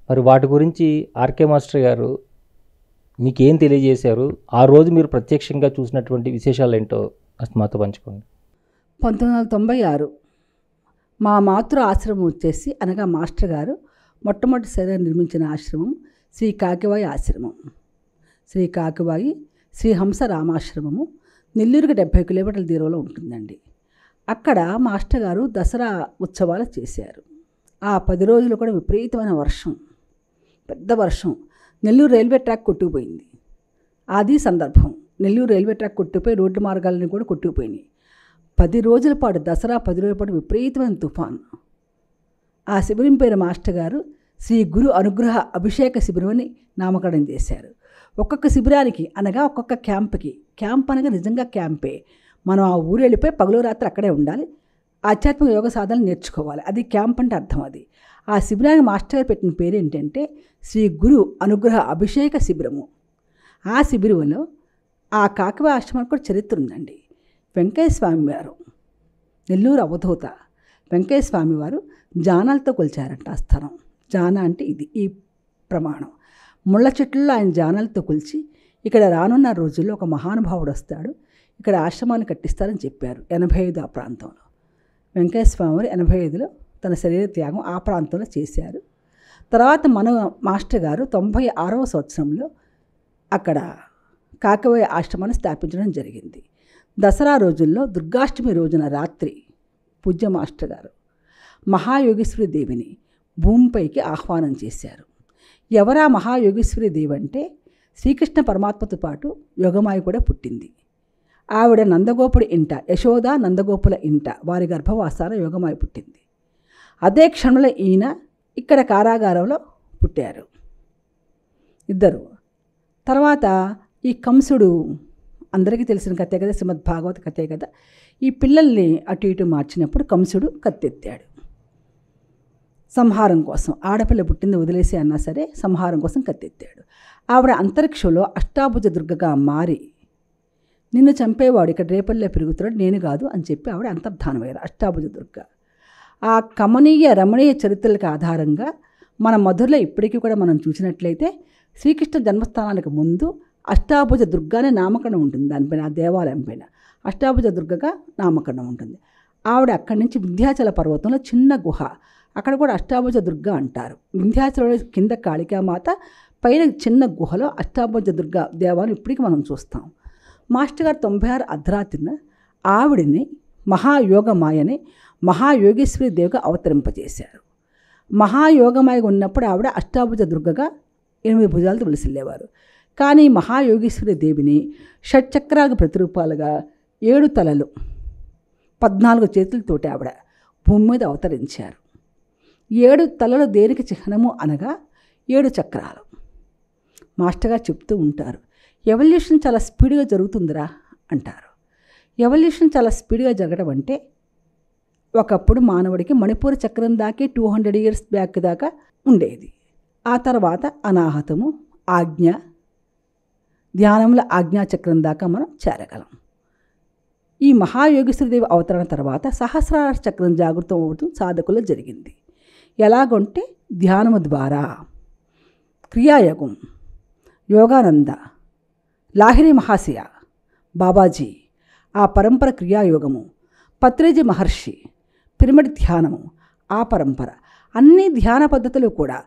మరి వాటి గురించి ఆర్కే మాస్టర్ గారు మీకేం తెలియజేశారు? ఆ రోజు మీరు ప్రత్యక్షంగా చూసినటువంటి విశేషాలు ఏంటో మాతో పంచుకోండి. 1996 మా మాతృ ఆశ్రమం వచ్చేసి అనగా మాస్టర్ గారు మొట్టమొదటిసారిగా నిర్మించిన ఆశ్రమం శ్రీ కాకివాయి ఆశ్రమం. శ్రీ కాకివాయి శ్రీ హంస రామాశ్రమము నెల్లూరుకి 70 కిలోమీటర్ల దూరంలో ఉంటుందండి. అక్కడ మాస్టర్ గారు దసరా ఉత్సవాలు చేశారు. ఆ 10 రోజులు కూడా విపరీతమైన వర్షం, పెద్ద వర్షం. నెల్లూరు రైల్వే ట్రాక్ కొట్టుకుపోయింది. అది సందర్భం. నెల్లూరు రైల్వే ట్రాక్ కొట్టుకుపోయి రోడ్డు మార్గాలన్నీ కూడా కొట్టుకుపోయినాయి. 10 రోజుల పాటు, దసరా 10 రోజుల పాటు విపరీతమైన తుఫాను. ఆ శిబిరం పేరు మాస్టర్ గారు శ్రీ గురు అనుగ్రహ అభిషేక శిబిరం అని నామకరణం చేశారు. ఒక్కొక్క శిబిరానికి అనగా ఒక్కొక్క క్యాంప్ అనగా నిజంగా క్యాంపే. మనం ఆ ఊరు వెళ్ళిపోయి పగలు రాత్రి అక్కడే ఉండాలి, ఆధ్యాత్మిక యోగ సాధనలు నేర్చుకోవాలి. అది క్యాంప్ అంటే అర్థం. అది ఆ శిబిరానికి మాస్టర్ గారు పెట్టిన పేరు ఏంటంటే శ్రీ గురు అనుగ్రహ అభిషేక శిబిరము. ఆ శిబిరంలో ఆ కాకివాయి ఆశ్రమానికి కూడా చరిత్ర ఉందండి. వెంకయ్య స్వామి వారు, నెల్లూరు అవధూత వెంకయ్య స్వామి వారు జానాలతో కొలిచారంట ఆ స్థలం. జాన అంటే ఇది, ఈ ప్రమాణం. ముళ్ళ చెట్లలో ఆయన జానాలతో కొలిచి ఇక్కడ రానున్న రోజుల్లో ఒక మహానుభావుడు వస్తాడు, ఇక్కడ ఆశ్రమాన్ని కట్టిస్తారని చెప్పారు. 85 ఆ ప్రాంతంలో వెంకయ్య స్వామి వారు 85లో తన శరీర త్యాగం ఆ ప్రాంతంలో చేశారు. తర్వాత మన మాస్టర్ గారు 96వ సంవత్సరంలో అక్కడ కాకివాయి ఆశ్రమాన్ని స్థాపించడం జరిగింది. దసరా రోజుల్లో దుర్గాష్టమి రోజున రాత్రి పూజ్య మాస్టర్ గారు మహాయోగేశ్వరి దేవిని భూమిపైకి ఆహ్వానం చేశారు. ఎవరా మహాయోగేశ్వరి దేవి అంటే శ్రీకృష్ణ పరమాత్మతో పాటు యోగమాయ కూడా పుట్టింది. ఆవిడ నందగోపుడి ఇంట, యశోద నందగోపుల ఇంట వారి గర్భవాసాన యోగమాయ పుట్టింది. అదే క్షణంలో ఈయన ఇక్కడ కారాగారంలో పుట్టారు ఇద్దరు. తర్వాత ఈ కంసుడు అందరికీ తెలిసిన కథే కదా, శ్రీమద్ భాగవత కథే కదా. ఈ పిల్లల్ని అటు ఇటు మార్చినప్పుడు కంసుడు కత్తెత్తాడు సంహారం కోసం. ఆడపిల్ల పుట్టింది వదిలేసి అన్నా సరే సంహారం కోసం కత్తెత్తాడు. ఆవిడ అంతరిక్షంలో అష్టాభుజ దుర్గగా మారి నిన్ను చంపేవాడు ఇక్కడ రేపల్లె పెరుగుతున్నాడు, నేను కాదు అని చెప్పి ఆవిడ అంతర్ధానమయ్యారు. అష్టాభుజ దుర్గ. ఆ కమనీయ రమణీయ చరిత్రలకు ఆధారంగా మన మధురలో ఇప్పటికీ కూడా మనం చూసినట్లయితే శ్రీకృష్ణ జన్మస్థానానికి ముందు అష్టాభుజ దుర్గానే నామకరణం ఉంటుంది. దానిపైన ఆ దేవాలయం పైన అష్టాభుజ దుర్గగా నామకరణం ఉంటుంది. ఆవిడ అక్కడి నుంచి వింధ్యాచల పర్వతంలో చిన్న గుహ, అక్కడ కూడా అష్టాభుజ దుర్గ అంటారు. వింధ్యాచలంలో కింద కాళికామాత, పైన చిన్న గుహలో అష్టాభుజ దుర్గ దేవాలయం ఇప్పటికీ మనం చూస్తాం. మాస్టర్ గారు 96 అర్ధరాత్రిన ఆవిడని మహాయోగమాయని మహాయోగేశ్వరి దేవిగా అవతరింపజేశారు. మహాయోగమాయగా ఉన్నప్పుడు ఆవిడ అష్టాభుజ దుర్గగా 8 భుజాలతో వెలిసిల్లేవారు. కానీ మహాయోగేశ్వరి దేవిని షట్చక్రాలకు ప్రతిరూపాలుగా 7 తలలు 14 చేతులతోటి ఆవిడ భూమి మీద అవతరించారు. 7 తలలు దేనికి చిహ్నము అనగా 7 చక్రాలు. మాస్టర్ గారు చెప్తూ ఉంటారు, ఎవల్యూషన్ చాలా స్పీడ్గా జరుగుతుందిరా అంటారు. ఎవల్యూషన్ చాలా స్పీడ్గా జరగడం అంటే ఒకప్పుడు మానవుడికి మణిపూర చక్రం దాకే 200 years బ్యాక్ దాకా ఉండేది. ఆ తర్వాత అనాహతము, ఆజ్ఞ, ధ్యానంలో ఆజ్ఞాచక్రం దాకా మనం చేరగలం. ఈ మహాయోగేశ్వరదేవి అవతరణ తర్వాత సహస్రార చక్రం జాగృతం అవడం సాధకుల్లో జరిగింది. ఎలాగంటే ధ్యానము ద్వారా క్రియాయోగం, యోగానంద, లాహిరి మహాశయ, బాబాజీ, ఆ పరంపర క్రియాయోగము, పత్రేజీ మహర్షి, పిరమిడ్ ధ్యానము, ఆ పరంపర అన్ని ధ్యాన పద్ధతులు కూడా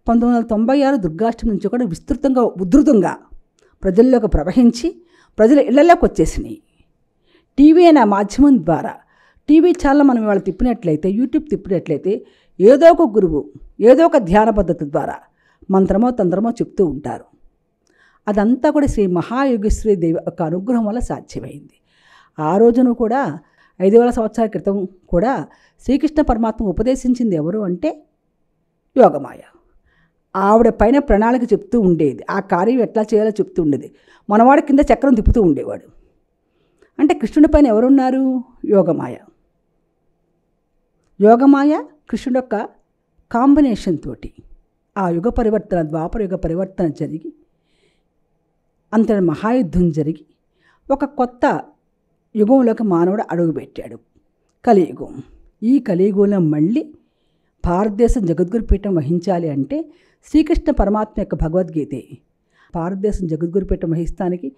1996 దుర్గాష్టమి నుంచి కూడా విస్తృతంగా ఉధృతంగా ప్రజల్లోకి ప్రవహించి ప్రజల ఇళ్లలోకి వచ్చేసినాయి. టీవీ అనే మాధ్యమం ద్వారా టీవీ ఛానల్ మనం ఇవాళ తిప్పినట్లయితే, యూట్యూబ్ తిప్పినట్లయితే ఏదో ఒక గురువు ఏదో ఒక ధ్యాన పద్ధతి ద్వారా మంత్రమో తంత్రమో చెప్తూ ఉంటారు. అదంతా కూడా శ్రీ మహాయోగేశ్వరి దేవి యొక్క అనుగ్రహం వల్ల సాధ్యమైంది. ఆ రోజున కూడా 5000 సంవత్సరాల క్రితం కూడా శ్రీకృష్ణ పరమాత్మ ఉపదేశించింది ఎవరు అంటే యోగమాయ. ఆవిడ పైన ప్రణాళిక చెప్తూ ఉండేది, ఆ కార్యం ఎట్లా చేయాలో చెప్తూ ఉండేది. మనవాడు కింద చక్రం తిప్పుతూ ఉండేవాడు. అంటే కృష్ణుడి పైన ఎవరున్నారు? యోగమాయ. యోగమాయ కృష్ణుడు యొక్క కాంబినేషన్ తోటి ఆ యుగ పరివర్తన, ద్వాపర యుగ పరివర్తన జరిగి అంతటి మహాయుద్ధం జరిగి ఒక కొత్త యుగంలోకి మానవుడు అడుగుపెట్టాడు, కలియుగం. ఈ కలియుగంలో మళ్ళీ భారతదేశం జగద్గురుపీఠం వహించాలి అంటే శ్రీకృష్ణ పరమాత్మ యొక్క భగవద్గీతే. భారతదేశం జగద్గురుపీఠం వహిస్తానికి,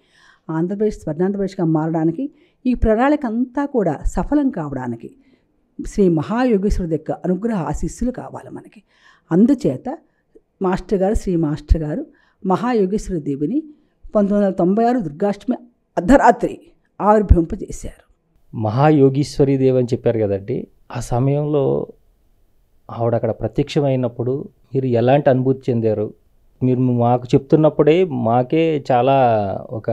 ఆంధ్రప్రదేశ్ స్వర్ణాంధ్రప్రదేశ్గా మారడానికి, ఈ ప్రణాళిక అంతా కూడా సఫలం కావడానికి శ్రీ మహాయోగేశ్వరుడి యొక్క అనుగ్రహ ఆశీస్సులు కావాలి మనకి. అందుచేత మాస్టర్ గారు, శ్రీ మాస్టర్ గారు మహాయోగేశ్వరి దేవిని 1996 దుర్గాష్టమి అర్ధరాత్రి ఆవిర్భవింపజేశారు. మహాయోగీశ్వరి దేవి అని చెప్పారు కదండి, ఆ సమయంలో ఆవిడ అక్కడ ప్రత్యక్షమైనప్పుడు మీరు ఎలాంటి అనుభూతి చెందారు? మీరు మాకు చెప్తున్నప్పుడే మాకే చాలా ఒక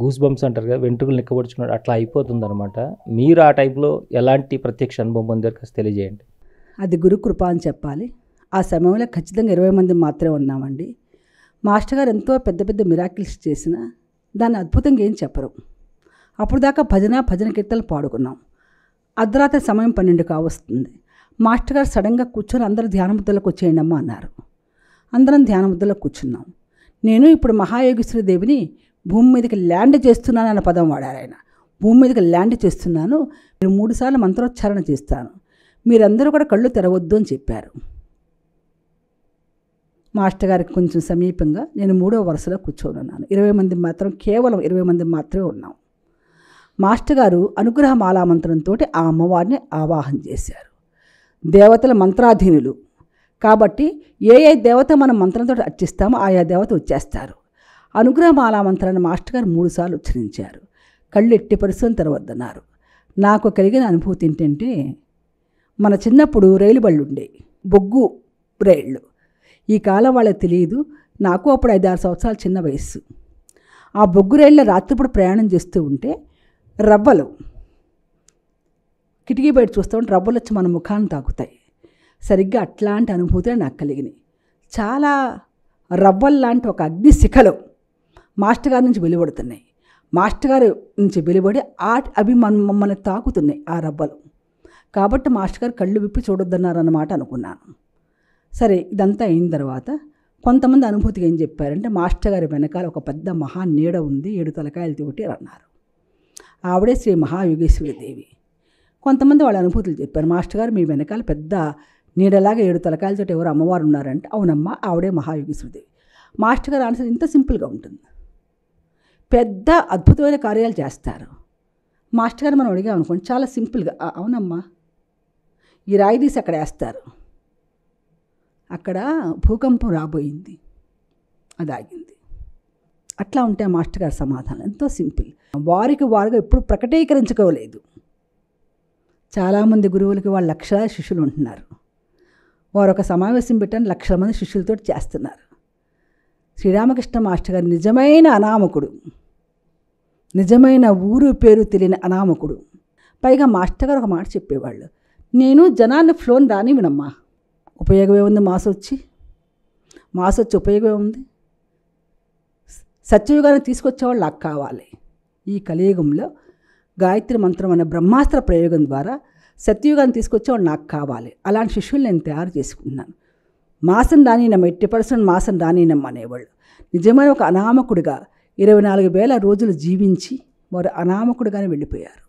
గూస్ బంప్స్ అంటారు కదా, వెంట్రుకలు నిక్కబడుచుకున్నాడు అట్లా అయిపోతుంది అనమాట. మీరు ఆ టైంలో ఎలాంటి ప్రత్యక్ష అనుభవం పొందారు కాస్త తెలియజేయండి. అది గురు కృప అని చెప్పాలి. ఆ సమయంలో ఖచ్చితంగా 20 మంది మాత్రమే ఉన్నామండి. మాస్టర్ గారు ఎంతో పెద్ద పెద్ద మిరాకిల్స్ చేసినా దాన్ని అద్భుతంగా ఏం చెప్పరు. అప్పుడు దాకా భజన కీర్తనలు పాడుకున్నాం. అర్ధరాత్రి సమయం 12 కావస్తుంది. మాస్టర్ గారు సడన్గా కూర్చొని అందరూ ధ్యాన ముద్రలకు వచ్చేయండి అమ్మా అన్నారు. అందరం ధ్యాన ముద్రలో కూర్చున్నాం. నేను ఇప్పుడు మహాయోగేశ్వరి దేవిని భూమి మీదకి ల్యాండ్ చేస్తున్నాను అన్న పదం వాడారు ఆయన. భూమి మీదకి ల్యాండ్ చేస్తున్నాను, నేను 3 సార్లు మంత్రోచ్చారణ చేస్తాను, మీరందరూ కూడా కళ్ళు తెరవద్దు అని చెప్పారు. మాస్టర్ గారికి కొంచెం సమీపంగా నేను 3వ వరుసలో కూర్చొని ఉన్నాను. 20 మంది మాత్రం, కేవలం 20 మంది మాత్రమే ఉన్నాం. మాస్టర్ గారు అనుగ్రహ మాలామంత్రంతో ఆ అమ్మవారిని ఆవాహన చేశారు. దేవతల మంత్రాధీనులు కాబట్టి ఏ దేవత మనం మంత్రంతో అర్చిస్తామో ఆయా దేవత వచ్చేస్తారు. అనుగ్రహ మాలామంత్రాన్ని మాస్టర్ గారు 3 సార్లు ఉచ్చరించారు. కళ్ళు ఎట్టి పరిస్థితులను తెరవద్దన్నారు. నాకు కలిగిన అనుభూతి ఏంటంటే, మన చిన్నప్పుడు రైలు బళ్ళు ఉండేవి, బొగ్గు రైళ్ళు. ఈ కాలం వాళ్ళకి తెలియదు, నాకు అప్పుడు 5-6 సంవత్సరాల చిన్న వయస్సు. ఆ బొగ్గు రైళ్ళ రాత్రిపూట ప్రయాణం చేస్తూ ఉంటే రవ్వలు కిటికీ బయట చూస్తూ ఉంటే రవ్వలు వచ్చి మన ముఖాన్ని తాకుతాయి. సరిగ్గా అట్లాంటి అనుభూతులు నాకు కలిగినాయి. చాలా రవ్వల్లాంటి ఒక అగ్ని శిఖలు మాస్టర్ గారి నుంచి వెలువడుతున్నాయి. మాస్టర్ గారి నుంచి వెలువడి అవి మమ్మల్ని తాకుతున్నాయి ఆ రవ్వలు. కాబట్టి మాస్టర్ గారు కళ్ళు విప్పి చూడొద్దన్నారన్నమాట అనుకున్నాను. సరే, ఇదంతా అయిన తర్వాత కొంతమంది అనుభూతిగా ఏం చెప్పారంటే, మాస్టర్ గారి వెనకాల ఒక పెద్ద మహా నీడ ఉంది, 7 తలకాయలతోటి అన్నారు. ఆవిడే శ్రీ మహాయోగేశ్వరి దేవి. కొంతమంది వాళ్ళ అనుభూతులు చెప్పారు. మాస్టర్ గారు మీ వెనకాల పెద్ద నీడలాగా 7 తలకాయలతో ఎవరు అమ్మవారు ఉన్నారంటే, అవునమ్మా ఆవిడే మహాయోగేశ్వరి దేవి. మాస్టర్ గారు ఆన్సర్ ఇంత సింపుల్గా ఉంటుంది. పెద్ద అద్భుతమైన కార్యాలు చేస్తారు. మాస్టర్ గారు మనం అడిగాం అనుకోండి, చాలా సింపుల్గా అవునమ్మా ఈ రాయి తీసి అక్కడ వేస్తారు, అక్కడ భూకంపం రాబోయింది, అది ఆగింది. అట్లా ఉంటే మాస్టర్ గారి సమాధానం ఎంతో సింపుల్. వారికి వారుగా ఎప్పుడు ప్రకటీకరించుకోలేదు. చాలామంది గురువులకి వాళ్ళు లక్షలాది శిష్యులు ఉంటున్నారు. వారు ఒక సమావేశం పెట్టని 1,00,000 మంది శిష్యులతో చేస్తున్నారు. శ్రీరామకృష్ణ మాస్టర్ గారు నిజమైన అనామకుడు, నిజమైన ఊరు పేరు తెలియని అనామకుడు. పైగా మాస్టర్ గారు ఒక మాట చెప్పేవాళ్ళు, నేను జనాన్ని ఫ్లోని రానివ్వనమ్మా. ఉపయోగం ఏముంది? మాసొచ్చి ఉపయోగం ఏముంది? సత్యయుగాన్ని తీసుకొచ్చేవాళ్ళు నాకు కావాలి. ఈ కలియుగంలో గాయత్రి మంత్రం అనే బ్రహ్మాస్త్ర ప్రయోగం ద్వారా సత్యయుగాన్ని తీసుకొచ్చేవాళ్ళు నాకు కావాలి. అలాంటి శిష్యులు నేను తయారు చేసుకుంటున్నాను. మాసం రానినమ్మ, 80% మాసం రానినమ్మ అనేవాళ్ళు. నిజమైన ఒక అనామకుడిగా 24,000 రోజులు జీవించి వారు అనామకుడిగానే వెళ్ళిపోయారు.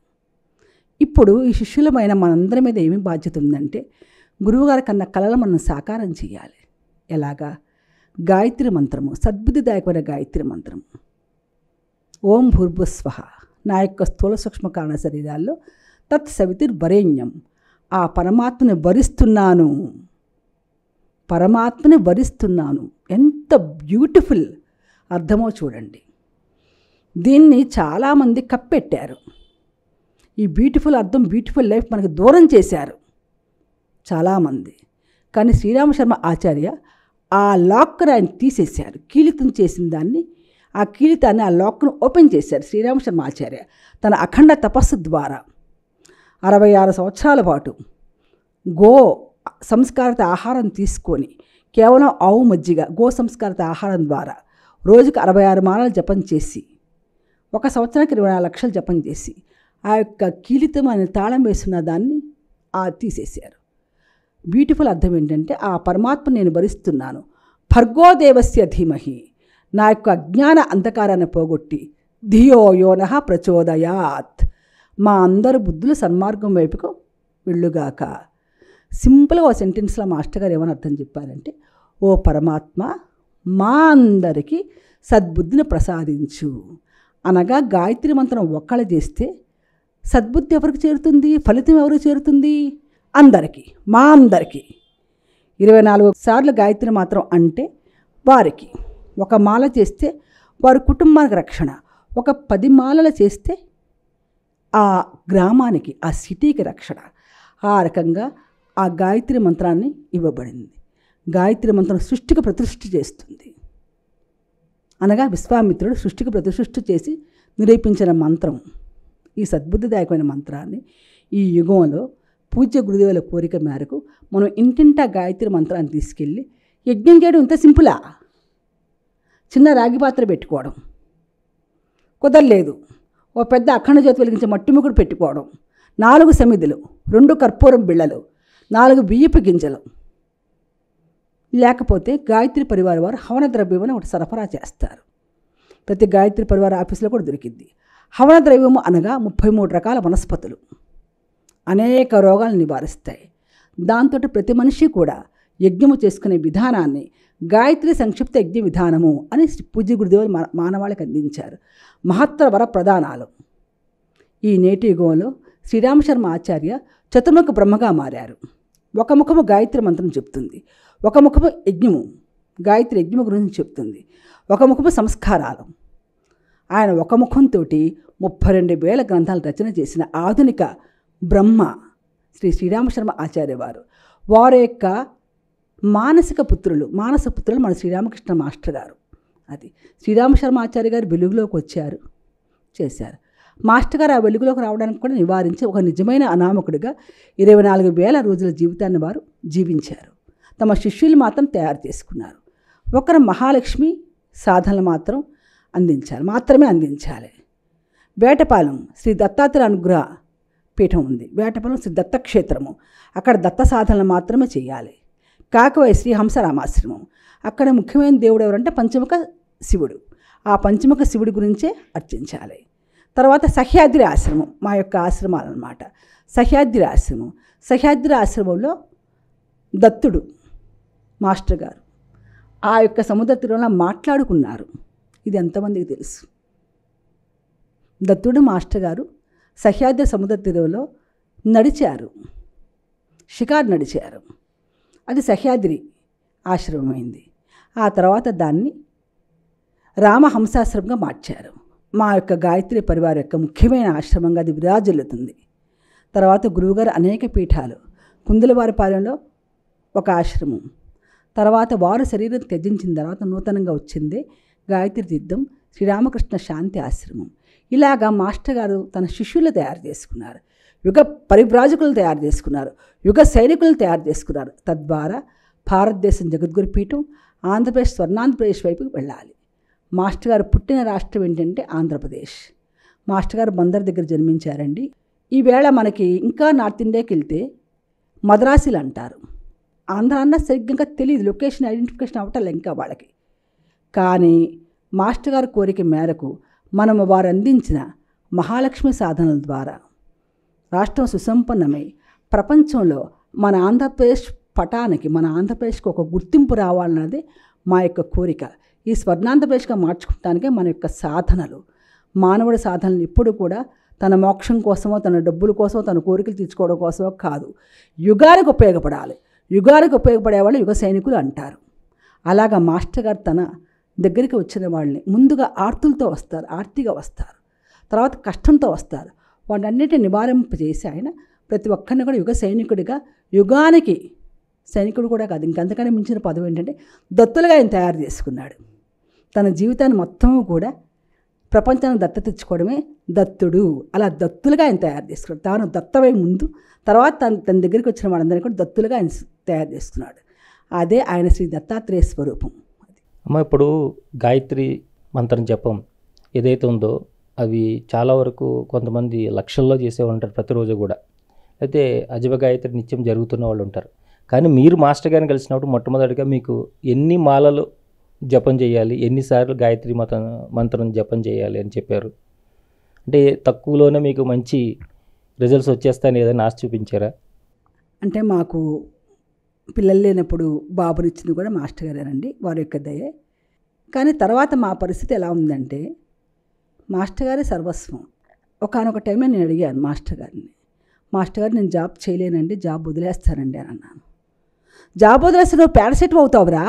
ఇప్పుడు ఈ శిష్యులమైన మనందరి మీద ఏమి బాధ్యత ఉందంటే, గురువుగారి కన్నా కళలు మనం సాకారం చేయాలి. ఎలాగా? గాయత్రి మంత్రము, సద్బుద్ధిదాయకమైన గాయత్రి మంత్రము. ఓం భూర్భుస్వః, నా యొక్క స్థూల సూక్ష్మ కారణ శరీరాల్లో తత్ సవితిర్వరేణ్యం, ఆ పరమాత్మని వరిస్తున్నాను, పరమాత్మని వరిస్తున్నాను. ఎంత బ్యూటిఫుల్ అర్థమో చూడండి. దీన్ని చాలామంది కప్పెట్టారు. ఈ బ్యూటిఫుల్ అర్థం, బ్యూటిఫుల్ లైఫ్ మనకు దూరం చేశారు చాలామంది. కానీ శ్రీరామశర్మ ఆచార్య ఆ లాక్ను ఆయన తీసేశారు. కీలితం చేసిన దాన్ని, ఆ కీలితాన్ని, ఆ లాక్ను ఓపెన్ చేశారు శ్రీరామశర్మ ఆచార్య తన అఖండ తపస్సు ద్వారా. 66 సంవత్సరాల పాటు గో సంస్కారిత ఆహారం తీసుకొని, కేవలం ఆవు మజ్జిగ, గో సంస్కారిత ఆహారం ద్వారా రోజుకు 66 మాలలు జపం చేసి, 1 సంవత్సరానికి 24 లక్షలు జపం చేసి, ఆ యొక్క కీలితం అనే తాళం వేస్తున్న దాన్ని తీసేశారు. బ్యూటిఫుల్ అర్థం ఏంటంటే, ఆ పరమాత్మ నేను భరిస్తున్నాను, భర్గోదేవస్య ధీమహి, నా యొక్క అజ్ఞాన అంధకారాన్ని పోగొట్టి ధియో యోనః ప్రచోదయాత్, మా అందరు బుద్ధులు సన్మార్గం వైపుకు వెళ్ళుగాక. సింపుల్గా ఒక సెంటెన్స్లో మాస్టర్ గారు ఏమని అర్థం చెప్పారంటే, ఓ పరమాత్మ మా అందరికీ సద్బుద్ధిని ప్రసాదించు అనగా, గాయత్రి మంత్రం ఒక్కళ్ళు చేస్తే సద్బుద్ధి ఎవరికి చేరుతుంది? ఫలితం ఎవరికి చేరుతుంది? అందరికీ, మా అందరికీ. 24 సార్లు గాయత్రి మంత్రం అంటే వారికి, 1 మాల చేస్తే వారి కుటుంబానికి రక్షణ, 10 మాలలు చేస్తే ఆ గ్రామానికి, ఆ సిటీకి రక్షణ. ఆ రకంగా ఆ గాయత్రి మంత్రాన్ని ఇవ్వబడింది. గాయత్రి మంత్రం సృష్టికి ప్రతిష్ఠ చేస్తుంది అనగా, విశ్వామిత్రుడు సృష్టికి ప్రతిష్ఠ చేసి నిరూపించిన మంత్రం. ఈ సద్బుద్ధిదాయకమైన మంత్రాన్ని ఈ యుగంలో పూజ్య గురుదేవుల కోరిక మేరకు మనం ఇంటింటా గాయత్రి మంత్రాన్ని తీసుకెళ్ళి యజ్ఞం చేయడం ఇంత సింపులా? చిన్న రాగి పాత్ర పెట్టుకోవడం కుదరలేదు, ఓ పెద్ద అఖండ జ్యోతి వెలిగించే మట్టిముకుడు పెట్టుకోవడం, 4 సమిధులు, 2 కర్పూరం బిళ్ళలు, 4 బియ్యపు గింజలు, లేకపోతే గాయత్రి పరివార వారు హవన ద్రవ్యం అని ఒకటి సరఫరా చేస్తారు. ప్రతి గాయత్రి పరివార ఆఫీసులో కూడా దొరికింది. హవన ద్రవ్యము అనగా 33 రకాల వనస్పతులు అనేక రోగాలను నివారిస్తాయి. దాంతో ప్రతి మనిషి కూడా యజ్ఞము చేసుకునే విధానాన్ని గాయత్రి సంక్షిప్త యజ్ఞ విధానము అని పూజ్య గురుదేవులు మానవాళికి అందించారు. మహత్తర వర ప్రధానాలు. ఈ నేటి యుగంలో శ్రీరామశర్మ ఆచార్య చతుర్ముఖ బ్రహ్మగా మారారు. ఒక ముఖము గాయత్రి మంత్రం చెప్తుంది, ఒక ముఖము యజ్ఞము, గాయత్రి యజ్ఞము గురించి చెప్తుంది, ఒక ముఖము సంస్కారాలు. ఆయన ఒక ముఖంతో 32,000 గ్రంథాలు రచన చేసిన ఆధునిక బ్రహ్మ శ్రీరామశర్మ ఆచార్య వారు. వారి యొక్క మానస పుత్రులు మన శ్రీరామకృష్ణ మాస్టర్ గారు. అది శ్రీరామశర్మ ఆచార్య గారు వెలుగులోకి వచ్చారు, చేశారు. మాస్టర్ గారు ఆ వెలుగులోకి రావడానికి కూడా నివారించి ఒక నిజమైన అనామకుడిగా 24,000 రోజుల జీవితాన్ని వారు జీవించారు. తమ శిష్యులు మాత్రం తయారు చేసుకున్నారు. ఒకరు మహాలక్ష్మి సాధనలు మాత్రమే అందించాలి. వేటపాలెం శ్రీ దత్తాత్రేయ అనుగ్రహ పీఠం ఉంది. వేటపాలెం శ్రీ దత్తక్షేత్రము, అక్కడ దత్త సాధనలు మాత్రమే చేయాలి. కాకవై శ్రీ హంసరామాశ్రమం, అక్కడ ముఖ్యమైన దేవుడు ఎవరంటే పంచముఖ శివుడు. ఆ పంచముఖ శివుడి గురించే అర్చించాలి. తర్వాత సహ్యాద్రి ఆశ్రమం, మా యొక్క ఆశ్రమాలు అన్నమాట. సహ్యాద్రి ఆశ్రమంలో దత్తుడు మాస్టర్ గారు ఆ యొక్క సముద్ర తీరంలో మాట్లాడుకున్నారు. ఇది ఎంతమందికి తెలుసు? దత్తుడు మాస్టర్ గారు సహ్యాద్రి సముద్ర తీరంలో నడిచారు, షికారు నడిచారు. అది సహ్యాద్రి ఆశ్రమమైంది. ఆ తర్వాత దాన్ని రామహంసాశ్రమంగా మార్చారు. మా యొక్క గాయత్రి పరివారం యొక్క ముఖ్యమైన ఆశ్రమంగా అది విరాజిల్లుతుంది. తర్వాత గురువుగారు అనేక పీఠాలు, కుందులవారిపాలెంలో ఒక ఆశ్రమం, తర్వాత వారు శరీరం త్యజించిన తర్వాత నూతనంగా వచ్చిందే గాయత్రి తీర్థం శ్రీరామకృష్ణ శాంతి ఆశ్రమం. ఇలాగా మాస్టర్ గారు తన శిష్యులు తయారు చేసుకున్నారు, యుగ పరివ్రాజకులు తయారు చేసుకున్నారు, యుగ సైనికులు తయారు చేసుకున్నారు. తద్వారా భారతదేశం జగద్గురు పీఠం, ఆంధ్రప్రదేశ్ స్వర్ణాంధ్రప్రదేశ్ వైపుకి వెళ్ళాలి. మాస్టర్ గారు పుట్టిన రాష్ట్రం ఏంటంటే ఆంధ్రప్రదేశ్. మాస్టర్ గారు బందర్ దగ్గర జన్మించారండి. ఈవేళ మనకి ఇంకా నార్త్ ఇండియాకి వెళ్తే మద్రాసీలు అంటారు, ఆంధ్ర అన్న సరిగ్గా తెలియదు, లొకేషన్ ఐడెంటిఫికేషన్ అవ్వటం ఇంకా వాళ్ళకి. కానీ మాస్టర్ గారి కోరిక మేరకు మనము వారు అందించిన మహాలక్ష్మి సాధనల ద్వారా రాష్ట్రం సుసంపన్నమై ప్రపంచంలో మన ఆంధ్రప్రదేశ్ పటానికి, మన ఆంధ్రప్రదేశ్కి ఒక గుర్తింపు రావాలన్నది మా యొక్క కోరిక. ఈ స్వర్ణాంధ్రప్రదేశ్గా మార్చుకోవటానికే మన యొక్క సాధనలు. మానవుడి సాధనలు ఎప్పుడు కూడా తన మోక్షం కోసమో, తన డబ్బుల కోసమో, తన కోరికలు తీర్చుకోవడం కోసమో కాదు, యుగానికి ఉపయోగపడాలి. యుగానికి ఉపయోగపడే వాళ్ళు యుగ సైనికులు అంటారు. అలాగా మాస్టర్ గారు తన దగ్గరికి వచ్చిన వాళ్ళని ముందుగా ఆర్తులతో వస్తారు, ఆర్తిగా వస్తారు, తర్వాత కష్టంతో వస్తారు. వాటన్నిటిని నివారింపజేసి ఆయన ప్రతి ఒక్కరిని కూడా యుగ సైనికుడిగా, యుగానికి సైనికుడు కూడా కాదు, ఇంకంతకన్నా మించిన పదవి ఏంటంటే దత్తులుగా ఆయన తయారు చేసుకున్నాడు. తన జీవితాన్ని మొత్తము కూడా ప్రపంచాన్ని దత్తత తెచ్చుకోవడమే దత్తుడు. అలా దత్తులుగా ఆయన తయారు చేసుకున్నాడు. తాను దత్తమై ముందు, తర్వాత తన దగ్గరికి వచ్చిన వాళ్ళందరినీ కూడా దత్తులుగా ఆయన తయారు చేసుకున్నాడు. అదే ఆయన శ్రీ దత్తాత్రేయ స్వరూపం. అమ్మ, ఇప్పుడు గాయత్రి మంత్రం జపం ఏదైతే ఉందో అవి చాలా వరకు కొంతమంది లక్షల్లో చేసే ఉంటారు ప్రతిరోజు కూడా, అయితే అజబ గాయత్రి నిత్యం జరుగుతున్న వాళ్ళు ఉంటారు. కానీ మీరు మాస్టర్ గారిని కలిసినప్పుడు మొట్టమొదటిగా మీకు ఎన్ని మాలలు జపం చేయాలి, ఎన్నిసార్లు గాయత్రి మంత్రం జపం చేయాలి అని చెప్పారు? అంటే తక్కువలోనే మీకు మంచి రిజల్ట్స్ వచ్చేస్తాయని ఏదైనా ఆశ చూపించారా? అంటే మాకు పిల్లలు లేనప్పుడు బాబునిచ్చింది కూడా మాస్టర్ గారేనండి, వారి యొక్క దయే. కానీ తర్వాత మా పరిస్థితి ఎలా ఉందంటే మాస్టర్ గారే సర్వస్వం. ఒకానొక టైంలో నేను అడిగాను మాస్టర్ గారిని, మాస్టర్ గారు నేను జాబ్ చేయలేనండి, జాబ్ వదిలేస్తానండి అని అన్నాను. జాబ్ వదిలేస్తే నువ్వు పారాసైట్ అవుతావురా,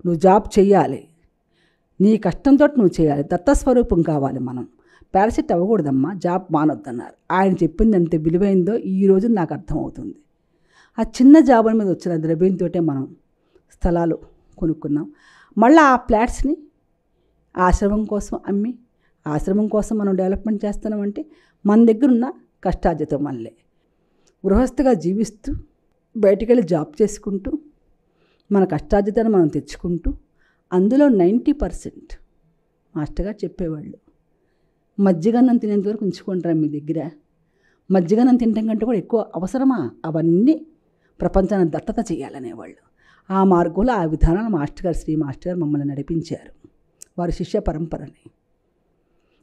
నువ్వు జాబ్ చెయ్యాలి, నీ కష్టంతో నువ్వు చేయాలి, దత్తస్వరూపం కావాలి, మనం పారాసైట్ అవ్వకూడదమ్మా, జాబ్ మానొద్దన్నారు. ఆయన చెప్పింది ఎంత విలువైందో ఈరోజు నాకు అర్థమవుతుంది. ఆ చిన్న జాబుల మీద వచ్చిన ద్రవ్యంతో మనం స్థలాలు కొనుక్కున్నాం. మళ్ళీ ఆ ఫ్లాట్స్ని ఆశ్రమం కోసం అమ్మి, ఆశ్రమం కోసం మనం డెవలప్మెంట్ చేస్తున్నామంటే మన దగ్గర ఉన్న కష్టార్జితం వల్లే. గృహస్థగా జీవిస్తూ బయటికి వెళ్ళి జాబ్ చేసుకుంటూ మన కష్టార్జితాన్ని మనం తెచ్చుకుంటూ, అందులో 90% మాస్టర్ గారు చెప్పేవాళ్ళు, మజ్జిగన్నం తినేంత వరకు ఉంచుకుంటారా మీ దగ్గర, మజ్జిగన్నం తినటం కంటే కూడా ఎక్కువ అవసరమా, అవన్నీ ప్రపంచాన్ని దత్తత చేయాలనేవాళ్ళు. ఆ మార్గంలో ఆ విధానాలు మాస్టర్ గారు, శ్రీ మాస్టర్ గారు మమ్మల్ని నడిపించారు. వారి శిష్య పరంపరని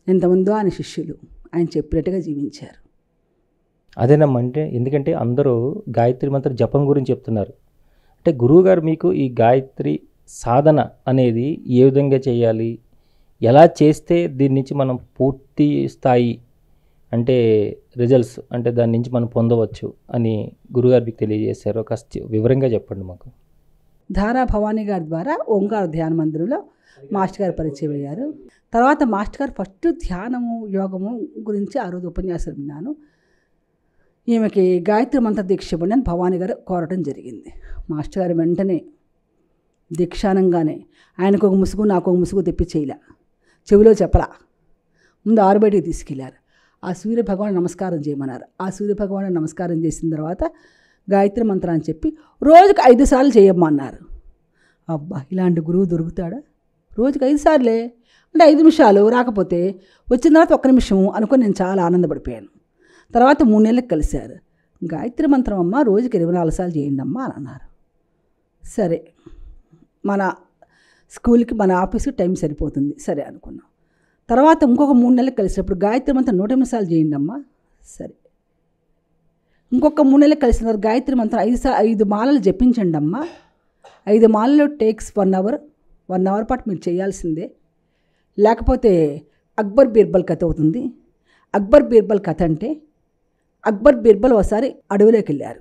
ఎంతమందో ఆయన శిష్యులు ఆయన చెప్పినట్టుగా జీవించారు. అదేనమ్మా, అంటే ఎందుకంటే అందరూ గాయత్రి మంత్ర జపం గురించి చెప్తున్నారు. అంటే గురువుగారు మీకు ఈ గాయత్రి సాధన అనేది ఏ విధంగా చేయాలి, ఎలా చేస్తే దీని నుంచి మనం పూర్తి స్థాయి అంటే రిజల్ట్స్ అంటే దాని నుంచి మనం పొందవచ్చు అని గురుగారు మీకు తెలియజేశారు. కాస్త వివరంగా చెప్పండి మాకు. ధారా భవానీ గారి ద్వారా ఓంకార ధ్యాన మందిరంలో మాస్టర్ గారు పరిచయం అయ్యారు. తర్వాత మాస్టర్ గారు ఫస్ట్ ధ్యానము, యోగము గురించి ఆ రోజు ఉపన్యాసం విన్నాను. ఈమెకి గాయత్రి మంత్ర దీక్ష ఇవ్వండి అని భవానీ గారు కోరటం జరిగింది. మాస్టర్ గారు వెంటనే దీక్షానంగానే ఆయనకు ఒక ముసుగు, నాకు ఒక ముసుగు తెప్పి చేయలే, చెవిలో చెప్పలా, ముందు ఆరుబయటికి తీసుకెళ్లారు. ఆ సూర్య భగవాన్ నమస్కారం చేయమన్నారు. ఆ సూర్య భగవాన్ నమస్కారం చేసిన తర్వాత గాయత్రి మంత్రాన్ని చెప్పి రోజుకు 5 సార్లు చేయమన్నారు. అబ్బా, ఇలాంటి గురువు దొరుకుతాడా? రోజుకు 5 సార్లే అంటే 5 నిమిషాలు, రాకపోతే వచ్చిన తర్వాత 1 నిమిషం అనుకొని నేను చాలా ఆనందపడిపోయాను. తర్వాత 3 నెలలకు కలిశారు. గాయత్రి మంత్రం అమ్మ రోజుకి 24 సార్లు చేయండి అమ్మా అని అన్నారు. సరే, మన స్కూల్కి మన ఆఫీస్కి టైం సరిపోతుంది, సరే అనుకున్నాం. తర్వాత ఇంకొక 3 నెలలకు కలిసినప్పుడు గాయత్రి మంత్రం 108 సార్లు చేయండి అమ్మా, సరే. ఇంకొక 3 నెలలకు కలిసిన తర్వాత గాయత్రి మంత్రం 5 మాలలు జపించండి అమ్మా, 5 మాలలు టేక్స్ 1 అవర్, 1 అవర్ పాటు మీరు చేయాల్సిందే, లేకపోతే అక్బర్ బీర్బల్ కథ అవుతుంది. అక్బర్ బీర్బల్ కథ అంటే అక్బర్ బీర్బల్ ఒకసారి అడవిలోకి వెళ్ళారు.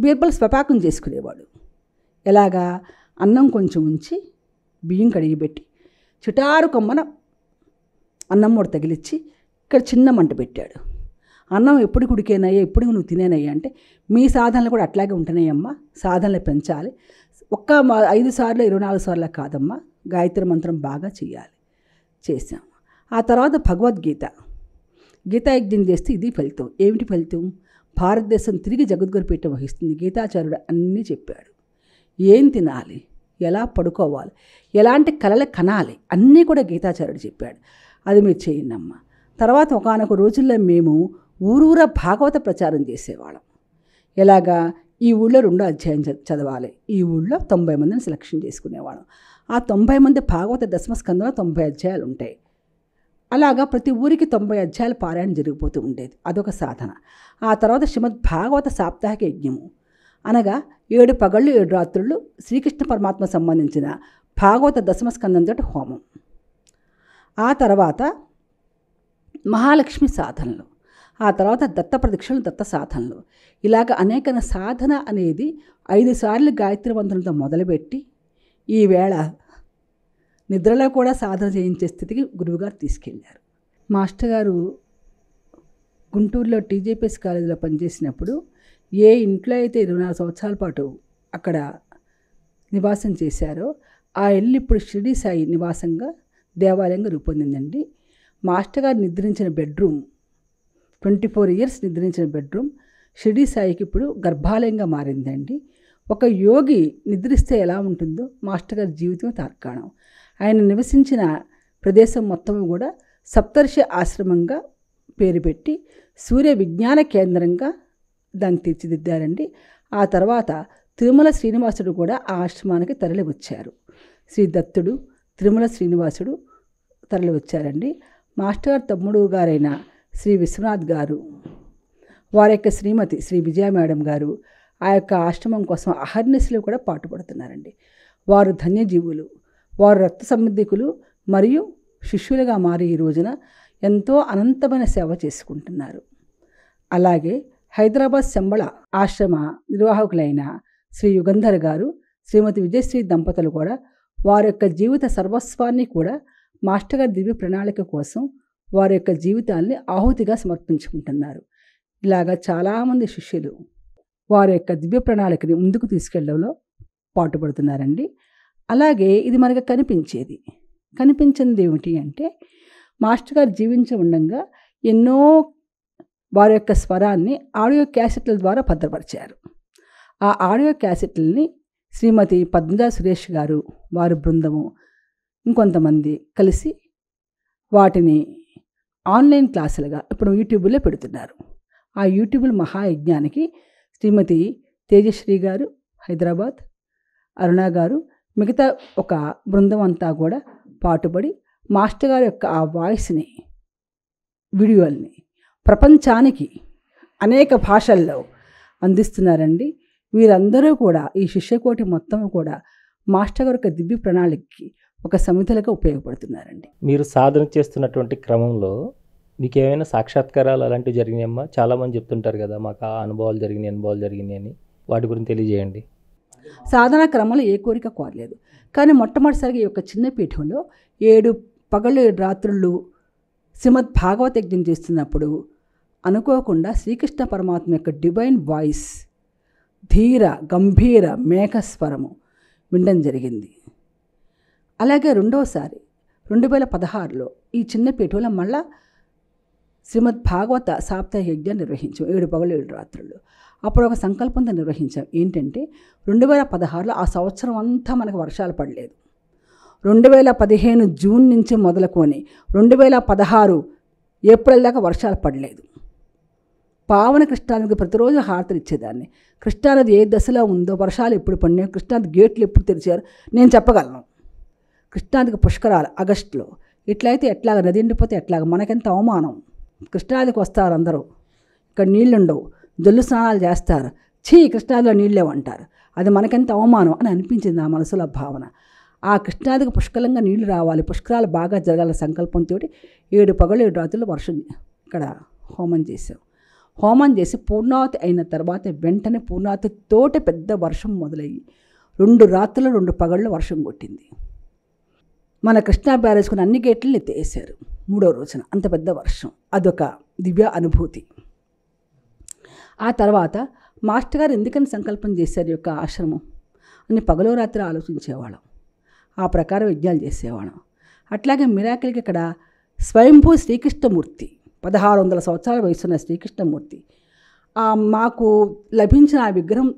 బీర్బల్ స్వపాకం చేసుకునేవాడు. ఎలాగా, అన్నం కొంచెం ఉంచి బియ్యం కడిగిపెట్టి చిటారు కొమ్మన అన్నం మూడ తగిలిచ్చి ఇక్కడ చిన్న మంట పెట్టాడు. అన్నం ఎప్పుడు ఉడికేనయ్యా, ఎప్పుడు నువ్వు తినేనయ్యా అంటే, మీ సాధనలు కూడా అట్లాగే ఉంటున్నాయమ్మా, సాధనలు పెంచాలి, ఒక్క 5 సార్లు 24 సార్లు కాదమ్మా, గాయత్రి మంత్రం బాగా చేయాలి. చేశాం. ఆ తర్వాత భగవద్గీత, గీతాయజ్ఞం చేస్తే ఇది ఫలితం. ఏమిటి ఫలితం? భారతదేశం తిరిగి జగద్గురు పీఠం వహిస్తుంది. గీతాచార్యుడు అన్నీ చెప్పాడు. ఏం తినాలి, ఎలా పడుకోవాలి, ఎలాంటి కళలు కనాలి, అన్నీ కూడా గీతాచార్యుడు చెప్పాడు. అది మీరు చేయండి అమ్మ. తర్వాత ఒకానొక రోజుల్లో మేము ఊరూరా భాగవత ప్రచారం చేసేవాళ్ళం. ఎలాగా, ఈ ఊళ్ళో 2వ అధ్యాయం చదవాలి. ఈ ఊళ్ళో 90 మందిని సెలక్షన్ చేసుకునేవాళ్ళం. ఆ 90 మంది భాగవత దశమ స్కందంలో 90 అధ్యాయాలు ఉంటాయి. అలాగా ప్రతి ఊరికి 90 అధ్యాయాల పారాయణ జరిగిపోతూ ఉండేది. అదొక సాధన. ఆ తర్వాత శ్రీమద్ భాగవత సాప్తాహిక యజ్ఞము అనగా 7 పగళ్ళు 7 రాత్రులు శ్రీకృష్ణ పరమాత్మ సంబంధించిన భాగవత దశమ స్కందంతో హోమం. ఆ తర్వాత మహాలక్ష్మి సాధనలు, ఆ తర్వాత దత్త ప్రదక్షిణలు, దత్త సాధనలు, ఇలాగ అనేక సాధన అనేది 5 సార్లు గాయత్రి మంత్రంతో మొదలుపెట్టి ఈవేళ నిద్రలో కూడా సాధన చేయించే స్థితికి గురువుగారు తీసుకెళ్లారు. మాస్టర్ గారు గుంటూరులో టీజేపీఎస్ కాలేజీలో పనిచేసినప్పుడు ఏ ఇంట్లో అయితే 24 సంవత్సరాల పాటు అక్కడ నివాసం చేశారో ఆ ఇల్లు ఇప్పుడు షిరిడి సాయి నివాసంగా దేవాలయంగా రూపొందిందండి. మాస్టర్ గారు నిద్రించిన బెడ్రూమ్ 24 ఇయర్స్ నిద్రించిన బెడ్రూమ్ షిరిడి సాయికి ఇప్పుడు గర్భాలయంగా మారిందండి. ఒక యోగి నిద్రిస్తే ఎలా ఉంటుందో మాస్టర్ గారి జీవితం తార్కాణం. ఆయన నివసించిన ప్రదేశం మొత్తం కూడా సప్తర్షి ఆశ్రమంగా పేరు పెట్టి సూర్య విజ్ఞాన కేంద్రంగా దాన్ని తీర్చిదిద్దారండి. ఆ తర్వాత తిరుమల శ్రీనివాసుడు కూడా ఆ ఆశ్రమానికి తరలి వచ్చారు. శ్రీ దత్తుడు, తిరుమల శ్రీనివాసుడు తరలి వచ్చారండి. మాస్టర్ గారు తమ్ముడు గారైన శ్రీ విశ్వనాథ్ గారు, వారి యొక్క శ్రీమతి శ్రీ విజయ మేడం గారు ఆ యొక్క ఆశ్రమం కోసం అహర్నిశలు కూడా పాటుపడుతున్నారండి. వారు ధన్యజీవులు, వారు రక్త సంబంధికులు మరియు శిష్యులుగా మారి ఈ రోజున ఎంతో అనంతమైన సేవ చేసుకుంటున్నారు. అలాగే హైదరాబాద్ శంబళ ఆశ్రమ నిర్వాహకులైన శ్రీ యుగంధర్ గారు, శ్రీమతి విజయశ్రీ దంపతులు కూడా వారి యొక్క జీవిత సర్వస్వాన్ని కూడా మాస్టర్ గారి దివ్య ప్రణాళిక కోసం వారి యొక్క జీవితాన్ని ఆహుతిగా సమర్పించుకుంటున్నారు. ఇలాగా చాలామంది శిష్యులు వారి యొక్క దివ్య ప్రణాళికని ముందుకు తీసుకెళ్లడంలో పాటుపడుతున్నారండి. అలాగే ఇది మనకు కనిపించింది ఏమిటి అంటే మాస్టర్ గారు జీవించి ఉండగా ఎన్నో వారి యొక్క స్వరాన్ని ఆడియో క్యాసెట్ల ద్వారా భద్రపరిచారు. ఆ ఆడియో క్యాసెట్లని శ్రీమతి పద్మజా సురేష్ గారు, వారి బృందము, ఇంకొంతమంది కలిసి వాటిని ఆన్లైన్ క్లాసులుగా ఇప్పుడు యూట్యూబ్లో పెడుతున్నారు. ఆ యూట్యూబ్ మహాయజ్ఞానికి శ్రీమతి తేజశ్రీ గారు హైదరాబాద్, అరుణ గారు, మిగతా ఒక బృందం అంతా కూడా పాటుపడి మాస్టర్ గారి యొక్క ఆ వాయిస్ని, వీడియోల్ని ప్రపంచానికి అనేక భాషల్లో అందిస్తున్నారండి. వీరందరూ కూడా ఈ శిష్యకోటి మొత్తం కూడా మాస్టర్ గారి యొక్క దివ్య ప్రణాళికకి ఒక సమితులుగా ఉపయోగపడుతున్నారండి. మీరు సాధన చేస్తున్నటువంటి క్రమంలో మీకు ఏమైనా సాక్షాత్కారాలు అలాంటివి జరిగినాయమ్మా? చాలామంది చెప్తుంటారు కదా, మాకు ఆ అనుభవాలు జరిగినాయి అని. వాటి గురించి తెలియజేయండి. సాధన క్రమంలో ఏ కోరిక కోరలేదు, కానీ మొట్టమొదటిసారిగా ఈ యొక్క చిన్న పీఠంలో 7 పగళ్ళు 7 రాత్రులు శ్రీమద్ భాగవత యజ్ఞం చేస్తున్నప్పుడు అనుకోకుండా శ్రీకృష్ణ పరమాత్మ యొక్క డివైన్ వాయిస్, ధీర గంభీర మేఘస్వరము వినడం జరిగింది. అలాగే రెండోసారి 2016లో ఈ చిన్న పీఠంలో మళ్ళా శ్రీమద్ భాగవత సాప్తాహిక యజ్ఞం నిర్వహించాం 7 పగళ్ళు 7 రాత్రులు. అప్పుడు ఒక సంకల్పంతో నిర్వహించాం. ఏంటంటే 2016లో ఆ సంవత్సరం అంతా మనకు వర్షాలు పడలేదు. 2015 జూన్ నుంచి మొదలుకొని 2016 ఏప్రిల్ దాకా వర్షాలు పడలేదు. పావన కృష్ణానదికి ప్రతిరోజు హారతలు ఇచ్చేదాన్ని. కృష్ణానది ఏ దశలో ఉందో, వర్షాలు ఎప్పుడు పడినాయో, కృష్ణానది గేట్లు ఎప్పుడు తెరిచారు నేను చెప్పగలను. కృష్ణానదికి పుష్కరాలు ఆగస్టులో, ఇట్లయితే ఎట్లాగ, నది ఎండిపోతే ఎట్లాగ, మనకెంత అవమానం. కృష్ణానదికి వస్తారు అందరూ, ఇక్కడ నీళ్లుండవు, జల్లు స్నానాలు చేస్తారు, కృష్ణానదిలో నీళ్ళేమంటారు, అది మనకెంత అవమానం అని అనిపించింది నా మనసులో భావన. ఆ కృష్ణానదికి పుష్కలంగా నీళ్లు రావాలి, పుష్కరాలు బాగా జరగాలన్న సంకల్పంతో 7 పగళ్ళు 7 రాత్రులు వర్షం ఇక్కడ హోమం చేసాం. హోమం చేసి పూర్ణావతి అయిన తర్వాత వెంటనే పూర్ణావతి తోటి పెద్ద వర్షం మొదలయ్యి 2 రాత్రులు 2 పగళ్ళు వర్షం కొట్టింది. మన కృష్ణా బ్యారేజ్కుని అన్ని గేట్లు ఎత్తేసారు 3వ రోజున, అంత పెద్ద వర్షం. అదొక దివ్య అనుభూతి. ఆ తర్వాత మాస్టర్ గారు ఎందుకని సంకల్పం చేశారు యొక్క ఆశ్రమం అని పగలో రాత్రి ఆలోచించేవాళ్ళం. ఆ ప్రకారం యజ్ఞాలు చేసేవాళ్ళం. అట్లాగే మిరాకిల్కి ఇక్కడ స్వయంభూ శ్రీకృష్ణమూర్తి 1600 సంవత్సరాల వయసున్న శ్రీకృష్ణమూర్తి, మాకు లభించిన ఆ విగ్రహం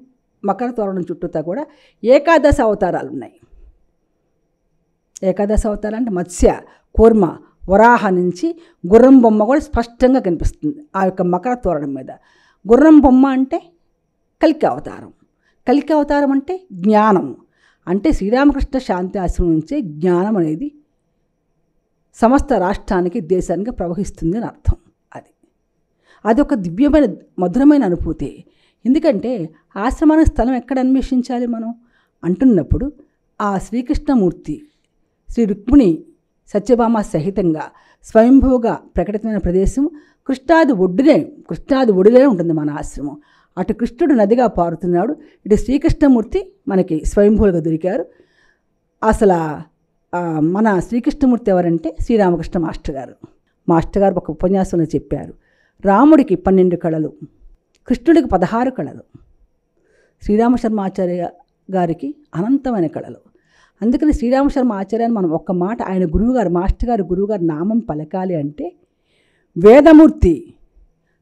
మకర తోరణం చుట్టూతా కూడా ఏకాదశ అవతారాలు ఉన్నాయి. ఏకాదశ అవతారాలు అంటే మత్స్య, కూర్మ, వరాహ నుంచి గుర్రం బొమ్మ కూడా స్పష్టంగా కనిపిస్తుంది ఆ యొక్క మకర తోరణం మీద. గుర్రం బొమ్మ అంటే కల్కి అవతారం. కల్కి అవతారం అంటే జ్ఞానం. అంటే శ్రీరామకృష్ణ శాంతి ఆశ్రమం నుంచే జ్ఞానం అనేది సమస్త రాష్ట్రానికి, దేశానికి ప్రవహిస్తుంది అని అర్థం. అదొక దివ్యమైన మధురమైన అనుభూతి. ఎందుకంటే ఆశ్రమానికి స్థలం ఎక్కడ అన్వేషించాలి మనం అంటున్నప్పుడు ఆ శ్రీకృష్ణమూర్తి శ్రీ రుక్మిణి సత్యభామ సహితంగా స్వయంభూగా ప్రకటితమైన ప్రదేశం కృష్ణాది ఒడ్డునే ఉంటుంది మన ఆశ్రమం. అటు కృష్ణుడు నదిగా పారుతున్నాడు, ఇటు శ్రీకృష్ణమూర్తి మనకి స్వయంభూలుగా దొరికారు. అసలు మన శ్రీకృష్ణమూర్తి ఎవరంటే శ్రీరామకృష్ణ మాస్టర్ గారు ఒక ఉపన్యాసంలో చెప్పారు, రాముడికి 12 కళలు, కృష్ణుడికి 16 కళలు, శ్రీరామశర్మ ఆచార్య గారికి అనంతమైన కళలు. అందుకని శ్రీరామశర్మ ఆచార్యాన్ని మనం ఒక్క మాట ఆయన గురువుగారు మాస్టర్ గారు గురువుగారు నామం పలకాలి అంటే వేదమూర్తి,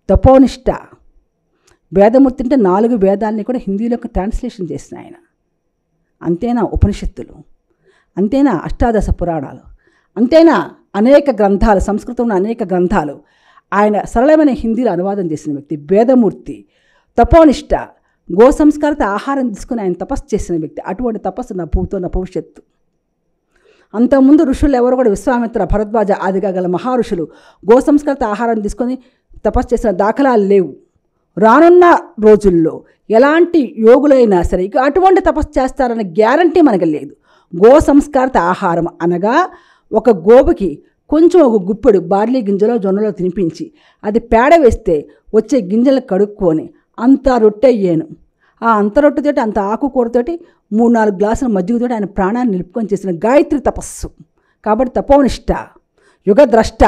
తపోనిష్ట. వేదమూర్తి అంటే 4 వేదాలని కూడా హిందీలోకి ట్రాన్స్లేషన్ చేసిన ఆయన. అంతేనా ఉపనిషత్తులు, అంతేనా అష్టాదశ పురాణాలు, అంతేనా అనేక గ్రంథాలు, సంస్కృతంలో అనేక గ్రంథాలు ఆయన సరళమైన హిందీలో అనువాదం చేసిన వ్యక్తి. వేదమూర్తి, తపోనిష్ట, గో సంస్కారత ఆహారం తీసుకుని ఆయన తపస్సు చేసిన వ్యక్తి. అటువంటి తపస్సు నా భూతో నా భవిష్యత్తు. అంతకుముందు ఋషులు ఎవరు కూడా విశ్వామిత్ర, భరద్వాజ ఆదిగా గల మహారుషులు గో సంస్కారత ఆహారం తీసుకొని తపస్సు చేసిన దాఖలాలు లేవు. రానున్న రోజుల్లో ఎలాంటి యోగులైనా సరే ఇక అటువంటి తపస్సు చేస్తారన్న గ్యారంటీ మనకు లేదు. గో సంస్కారత ఆహారం అనగా ఒక గోవుకి కొంచెం ఒక గుప్పెడు బార్లీ గింజలో జొన్నలో తినిపించి అది పేడ వేస్తే వచ్చే గింజలు కడుక్కొని అంత రొట్టె అయ్యాను. ఆ అంత రొట్టెతోటి అంత ఆకుకూరతోటి 3-4 గ్లాసుల మజ్జిగతోటి ఆయన ప్రాణాన్ని నిలుపుకొని చేసిన గాయత్రి తపస్సు. కాబట్టి తపోనిష్ట, యుగద్రష్ట.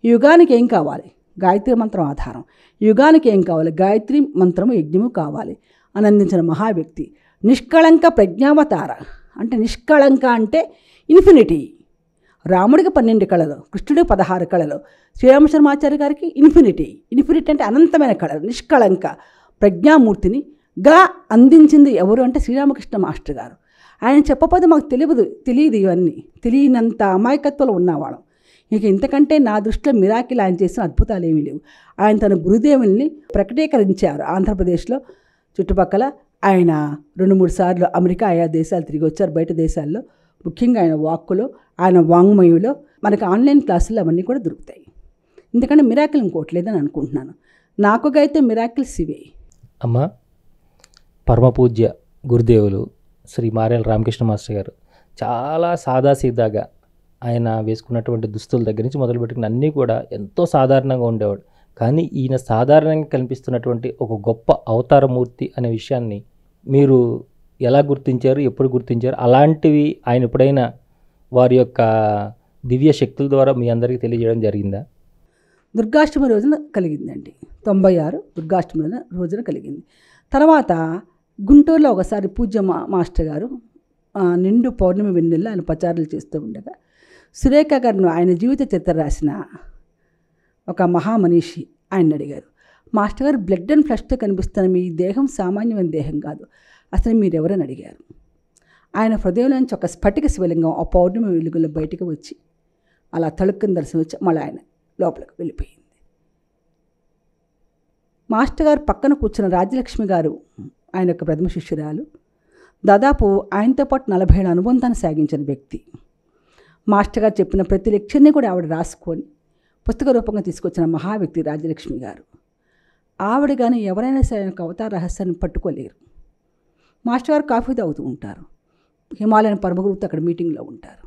ఈ యుగానికి ఏం కావాలి? గాయత్రి మంత్రం ఆధారం. ఈ యుగానికి ఏం కావాలి? గాయత్రి మంత్రము, యజ్ఞము కావాలి అని అందించిన మహావ్యక్తి. నిష్కళంక ప్రజ్ఞావతార. అంటే నిష్కళంక అంటే ఇన్ఫినిటీ. రాముడికి 12 కళలు, కృష్ణుడికి 16 కళలు, శ్రీరామశర్మాచార్య గారికి ఇన్ఫినిటీ అంటే అనంతమైన కళలు. నిష్కళంక ప్రజ్ఞామూర్తిని గా అందించింది ఎవరు అంటే శ్రీరామకృష్ణ మాస్టర్ గారు. ఆయన చెప్పకపోతే మాకు తెలియదు ఇవన్నీ. తెలియనంత అమాయకత్వంలో ఉన్నవాళ్ళం. ఇక ఇంతకంటే నా దృష్టిలో మిరాకిల్ ఆయన చేసిన అద్భుతాలు ఏమీ లేవు. ఆయన తన గురుదేవుల్ని ప్రకటీకరించారు. ఆంధ్రప్రదేశ్లో చుట్టుపక్కల ఆయన 2-3 సార్లు అమెరికా ఆయా దేశాలు తిరిగి వచ్చారు. బయట దేశాల్లో ముఖ్యంగా ఆయన వాక్కులో, ఆయన వాంగ్మయంలో మనకి ఆన్లైన్ క్లాసులు అవన్నీ కూడా దొరుకుతాయి. ఎందుకంటే మిరాకిల్ ఇంకోట్లేదని అనుకుంటున్నాను. నాకుగా అయితే మిరాకిల్స్ ఇవే. అమ్మ, పరమపూజ్య గురుదేవులు శ్రీ మారేల రామకృష్ణ మాస్టర్ గారు చాలా సాదాసీదాగా ఆయన వేసుకున్నటువంటి దుస్తుల దగ్గర నుంచి మొదలుపెట్టుకున్న అన్నీ కూడా ఎంతో సాధారణంగా ఉండేవాడు. కానీ ఈయన సాధారణంగా కనిపిస్తున్నటువంటి ఒక గొప్ప అవతారమూర్తి అనే విషయాన్ని మీరు ఎలా గుర్తించారు, ఎప్పుడు గుర్తించారు? అలాంటివి ఆయన ఎప్పుడైనా వారి యొక్క దివ్య శక్తుల ద్వారా మీ అందరికీ తెలియజేయడం జరిగిందా? దుర్గాష్టమి రోజున కలిగిందండి. 96 దుర్గాష్టమి రోజున కలిగింది. తర్వాత గుంటూరులో ఒకసారి పూజ్య మాస్టర్ గారు నిండు పౌర్ణమి వెన్నెల్లో ఆయన ప్రచారాలు చేస్తూ ఉండగా సురేఖ గారిని ఆయన జీవిత చరిత్ర రాసిన ఒక మహామనీషి ఆయన అడిగారు, మాస్టర్ గారు బ్లడ్ అండ్ ఫ్లష్తో కనిపిస్తున్న మీ దేహం సామాన్యమైన దేహం కాదు, అసలు మీరెవరని అడిగారు. ఆయన హృదయంలో నుంచి ఒక స్ఫటిక శివలింగం ఆ పౌర్ణమి వెలుగులో బయటకు వచ్చి అలా తళుక్కుని దర్శనం వచ్చి మళ్ళీ ఆయన లోపలికి వెళ్ళిపోయింది. మాస్టర్ గారు పక్కన కూర్చున్న రాజ్యలక్ష్మి గారు ఆయన యొక్క ప్రథమ శిష్యురాలు. దాదాపు ఆయనతో పాటు 40 ఏళ్ళ అనుబంధాన్ని సాగించిన వ్యక్తి. మాస్టర్ గారు చెప్పిన ప్రతి లెక్చర్ని కూడా ఆవిడ రాసుకొని పుస్తక రూపంగా తీసుకొచ్చిన మహా వ్యక్తి రాజ్యలక్ష్మి గారు. ఆవిడ కానీ ఎవరైనా సరే ఒక అవతార రహస్యాన్ని పట్టుకోలేరు. మాస్టర్ గారు కాఫీ తాగుతూ ఉంటారు. హిమాలయన్ పరమగురువుతో అక్కడ మీటింగ్లో ఉంటారు.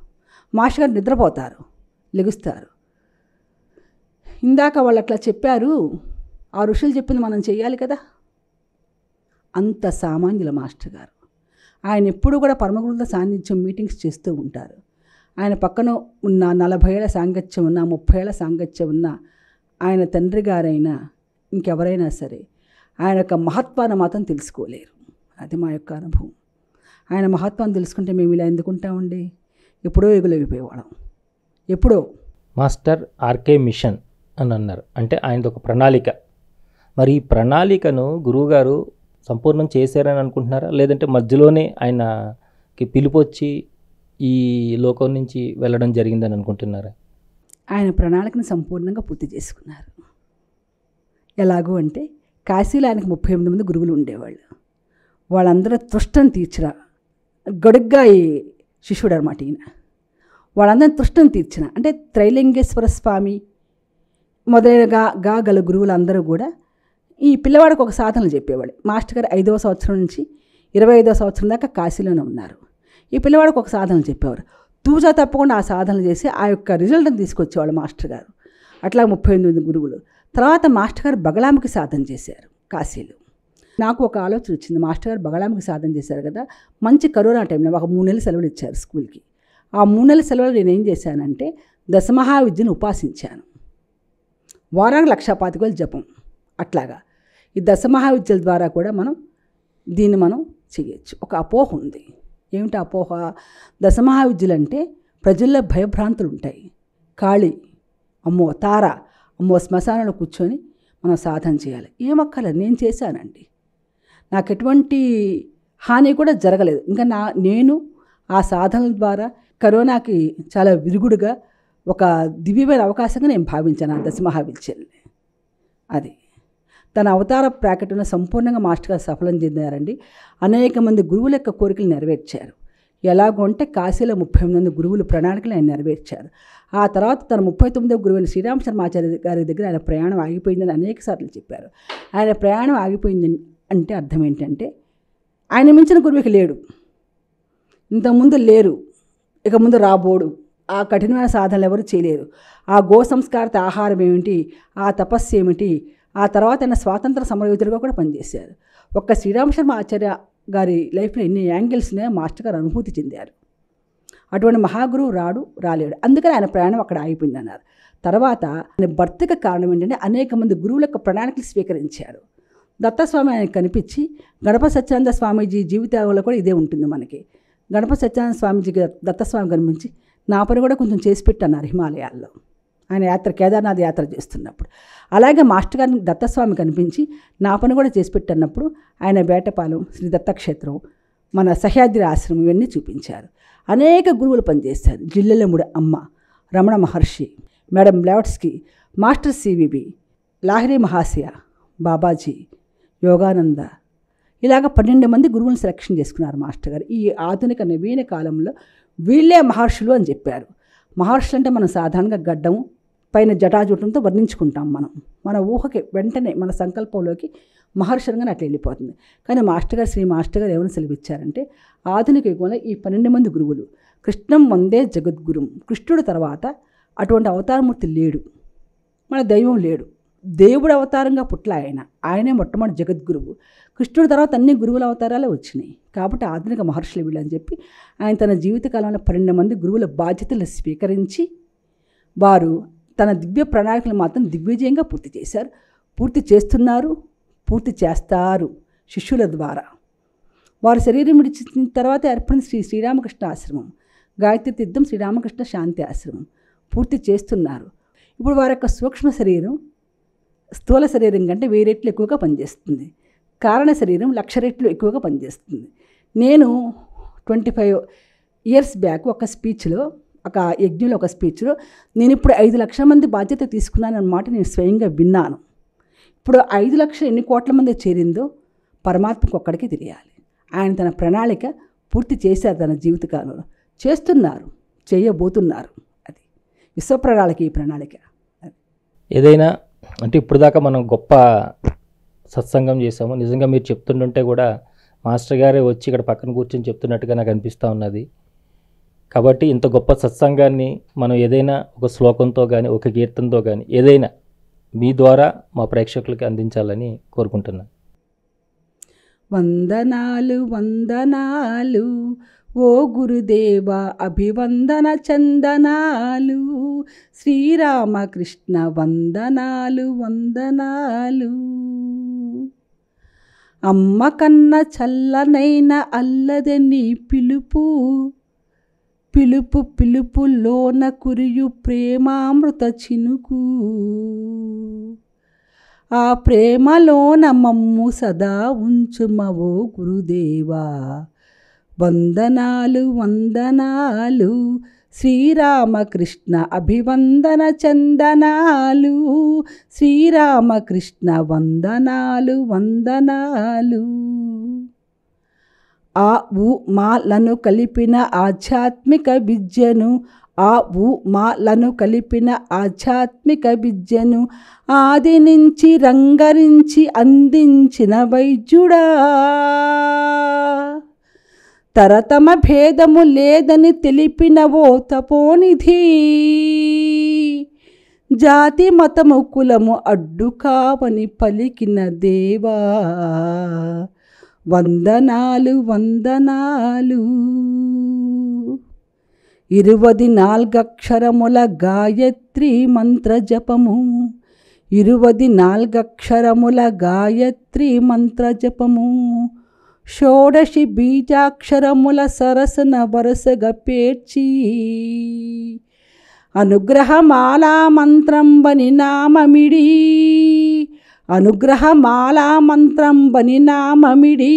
మాస్టర్ గారు నిద్రపోతారు, లెగుస్తారు. ఇందాక వాళ్ళు అట్లా చెప్పారు, ఆ ఋషులు చెప్పింది మనం చేయాలి కదా. అంత సామాన్యుల మాస్టర్ గారు. ఆయన ఎప్పుడూ కూడా పరమగురువుల సాన్నిధ్యం మీటింగ్స్ చేస్తూ ఉంటారు. ఆయన పక్కన ఉన్న 40 ఏళ్ల సాంగత్యం ఉన్న, 30 ఏళ్ల సాంగత్యం ఉన్న ఆయన తండ్రి గారైనా ఇంకెవరైనా సరే ఆయన యొక్క మహత్వాన్ని మాత్రం తెలుసుకోలేరు. అది మా యొక్క అనుభవం. ఆయన మహత్వాన్ని తెలుసుకుంటే మేము ఇలా ఎందుకుంటామండి? ఎప్పుడో ఎగులైపోయేవాళ్ళం. ఎప్పుడో. మాస్టర్ ఆర్కే మిషన్ అని అన్నారు, అంటే ఆయనది ఒక ప్రణాళిక. మరి ఈ ప్రణాళికను గురువుగారు సంపూర్ణం చేశారని అనుకుంటున్నారా, లేదంటే మధ్యలోనే ఆయనకి పిలుపొచ్చి ఈ లోకం నుంచి వెళ్ళడం జరిగిందని అనుకుంటున్నారా? ఆయన ప్రణాళికను సంపూర్ణంగా పూర్తి చేసుకున్నారు. ఎలాగూ అంటే కాశీలో ఆయనకు 38 మంది గురువులు ఉండేవాళ్ళు. వాళ్ళందరూ తృష్టం తీర్చిన గడుగ్గా ఈ శిష్యుడు అనమాట ఈయన. వాళ్ళందరినీ తృష్టం తీర్చిన అంటే త్రైలింగేశ్వర స్వామి మొదలైనగా గల గురువులందరూ కూడా ఈ పిల్లవాడికి ఒక సాధనలు చెప్పేవాళ్ళు. మాస్టర్ గారు 5వ సంవత్సరం నుంచి 25వ సంవత్సరం దాకా కాశీలోనే ఉన్నారు. ఈ పిల్లవాడికి ఒక సాధనలు చెప్పేవారు. తూచా తప్పకుండా ఆ సాధనలు చేసి ఆ యొక్క రిజల్ట్ని తీసుకొచ్చేవాళ్ళు మాస్టర్ గారు. అట్లా 38 గురువులు. తర్వాత మాస్టర్ గారు బగలాముఖి సాధన చేశారు కాశీలో. నాకు ఒక ఆలోచన వచ్చింది. మాస్టర్ గారు బగలాముఖి సాధన చేశారు కదా, మంచి కరోనా టైంలో ఒక 3 నెలలు సెలవులు ఇచ్చారు స్కూల్కి. ఆ 3 నెలల సెలవులు నేను ఏం చేశానంటే దశమహావిద్యను ఉపాసించాను. వారానికి 1,25,000 జపం. అట్లాగా ఈ దశమహావిద్యల ద్వారా కూడా దీన్ని మనం చేయొచ్చు. ఒక అపోహ ఉంది. ఏమిటి అపోహ? దశమహావిద్యలు అంటే ప్రజల్లో భయభ్రాంతులు ఉంటాయి. కాళీ, అమ్మో తార, అమ్మో శ్మశానంలో కూర్చొని మనం సాధన చేయాలి. ఏమక్కర్లేదు, నేను చేశానండి. నాకు ఎటువంటి హాని కూడా జరగలేదు. ఇంకా నేను ఆ సాధనల ద్వారా కరోనాకి చాలా విరుగుడుగా ఒక దివ్యమైన అవకాశంగా నేను భావించాను ఆ దశమహావిద్యల్ని. అది తన అవతార ప్రాకటన సంపూర్ణంగా మాస్టర్ గారు సఫలం చెందారండి. అనేక మంది గురువుల యొక్క కోరికలు నెరవేర్చారు. ఎలాగో అంటే కాశీలో 38 మంది గురువులు ప్రణాళికలు ఆయన నెరవేర్చారు. ఆ తర్వాత తన 39వ గురువైన శ్రీరామ శర్మాచార్య గారి దగ్గర ఆయన ప్రయాణం ఆగిపోయిందని అనేక సార్లు చెప్పారు. ఆయన ప్రయాణం ఆగిపోయింది అంటే అర్థం ఏంటంటే ఆయన మించిన గురువుకి లేడు, ఇంతకుముందు లేరు, ఇక ముందు రాబోడు. ఆ కఠినమైన సాధనలు ఎవరు చేయలేరు. ఆ గో సంస్కారిత ఆహారం ఏమిటి, ఆ తపస్సు ఏమిటి, ఆ తర్వాత ఆయన స్వాతంత్ర సమరయోధులుగా కూడా పనిచేశారు. ఒక్క శ్రీరామ శర్మ ఆచార్య గారి లైఫ్లో ఎన్ని యాంగిల్స్నే మాస్టర్ గారు అనుభూతి చెందారు. అటువంటి మహాగురువు రాలేడు. అందుకని ఆయన ప్రయాణం అక్కడ ఆగిపోయింది అన్నారు. తర్వాత ఆయన భర్తకు కారణం ఏంటంటే అనేక మంది గురువుల యొక్క ప్రణాళికలు స్వీకరించారు. దత్తస్వామి ఆయనకు కనిపించి, గణపతి సత్యానంద స్వామీజీ జీవితాలలో కూడా ఇదే ఉంటుంది మనకి. గణపతి సత్యానంద స్వామీజీకి దత్తస్వామి కనిపించి నా పని కూడా కొంచెం చేసి పెట్టన్నారు హిమాలయాల్లో ఆయన యాత్ర, కేదార్నాథ్ యాత్ర చేస్తున్నప్పుడు. అలాగే మాస్టర్ గారిని దత్తస్వామి కనిపించి నా పని కూడా చేసి పెట్టన్నప్పుడు ఆయన బేటపాలెం, శ్రీ దత్తక్షేత్రం, మన సహ్యాద్రి ఆశ్రమం ఇవన్నీ చూపించారు. అనేక గురువులు పనిచేశారు. జిల్లెలముడి అమ్మ, Ramana Maharshi, madam బ్లావట్స్కి, master CVB, Lahiri మహాశయ, బాబాజీ, యోగానంద, ఇలాగ 12 మంది గురువులను సెలక్షన్ చేసుకున్నారు మాస్టర్ గారు. ఈ ఆధునిక నవీన కాలంలో వీళ్ళే మహర్షులు అని చెప్పారు. మహర్షులు అంటే మనం సాధారణంగా గడ్డం పైన జటాజుటంతో వర్ణించుకుంటాం. మన ఊహకి వెంటనే మన సంకల్పంలోకి మహర్షులుగానే అట్లా వెళ్ళిపోతుంది. కానీ మాస్టర్ గారు, శ్రీ మాస్టర్ గారు ఏమైనా సెలవిచ్చారంటే ఆధునిక యుగంలో ఈ 12 మంది గురువులు కృష్ణం వందే జగద్గురుం, కృష్ణుడు తర్వాత అటువంటి అవతారమూర్తి లేడు, మన దైవం లేడు. దేవుడు అవతారంగా పుట్ల ఆయనే మొట్టమొదటి జగద్గురువు. కృష్ణుడి తర్వాత అన్ని గురువుల అవతారాలే వచ్చినాయి. కాబట్టి ఆధునిక మహర్షులు వీళ్ళని చెప్పి ఆయన తన జీవితకాలంలో 12 మంది గురువుల బాధ్యతలు స్వీకరించి వారు తన దివ్య ప్రణాళికలు మాత్రం దిగ్విజయంగా పూర్తి చేశారు, పూర్తి చేస్తున్నారు, పూర్తి చేస్తారు. శిష్యుల ద్వారా వారు శరీరం విడిచిన తర్వాత ఏర్పడిన శ్రీరామకృష్ణ ఆశ్రమం, గాయత్రి తీర్థం, శ్రీరామకృష్ణ శాంతి ఆశ్రమం పూర్తి చేస్తున్నారు. ఇప్పుడు వారి యొక్క సూక్ష్మ శరీరం స్థూల శరీరం కంటే 1000 రెట్లు ఎక్కువగా పనిచేస్తుంది. కారణ శరీరం 1,00,000 రెట్లు ఎక్కువగా పనిచేస్తుంది. నేను 25 ఇయర్స్ బ్యాక్ ఒక స్పీచ్లో, ఒక యజ్ఞంలో ఒక స్పీచ్లో నేను ఇప్పుడు 5 లక్షల మంది బాధ్యత తీసుకున్నాను అన్నమాట నేను స్వయంగా విన్నాను. ఇప్పుడు 5 లక్షలు ఎన్ని కోట్ల మంది చేరిందో పరమాత్మకు ఒక్కడికి తెలియాలి. ఆయన తన ప్రణాళిక పూర్తి చేశారు, తన జీవితకాలంలో చేస్తున్నారు, చేయబోతున్నారు. అది విశ్వ ప్రణాళిక. ఈ ప్రణాళిక ఏదైనా అంటే ఇప్పుడు దాకా మనం గొప్ప సత్సంగం చేసాము. నిజంగా మీరు చెప్తుంటుంటే కూడా మాస్టర్ గారే వచ్చి ఇక్కడ పక్కన కూర్చొని చెప్తున్నట్టుగా నాకు అనిపిస్తూ ఉన్నది. కాబట్టి ఇంత గొప్ప సత్సంగాన్ని మనం ఏదైనా ఒక శ్లోకంతో కానీ, ఒక కీర్తనతో కానీ ఏదైనా మీ ద్వారా మా ప్రేక్షకులకి అందించాలని కోరుకుంటున్నాను. వందనాలు వందనాలు ఓ గురుదేవా, అభివందన చందనాలు, శ్రీరామకృష్ణ వందనాలు వందనాలు. అమ్మ కన్న చల్లనైన అల్లదే నీ పిలుపు, పిలుపు పిలుపులోన కురియు ప్రేమామృత చినుకు, ఆ ప్రేమలోన మమ్ము సదా ఉంచుమవో గురుదేవా. వందనాలు వందనాలు శ్రీరామకృష్ణ అభివందన చందనాలు, శ్రీరామకృష్ణ వందనాలు వందనాలు. ఆ ఉ మాలను కలిపిన ఆధ్యాత్మిక విద్యను, ఆ ఉ మాలను కలిపిన ఆధ్యాత్మిక విద్యను ఆది నుంచి రంగరించి అందించిన వైద్యుడా, తరతమ భేదము లేదని తెలిపిన ఓ తపోనిధి, జాతి మతము కులము అడ్డు కావని పలికిన దేవా, వందనాలు వందనాలు. 24 అక్షరముల గాయత్రి మంత్ర జపము, 24 అక్షరముల గాయత్రి మంత్ర జపము, షోడశి బీజాక్షరముల సరసన వరుసగా పేర్చి, అనుగ్రహమాలా మంత్రం బని నామమిడి, అనుగ్రహమాలా మంత్రం బని నామమిడి,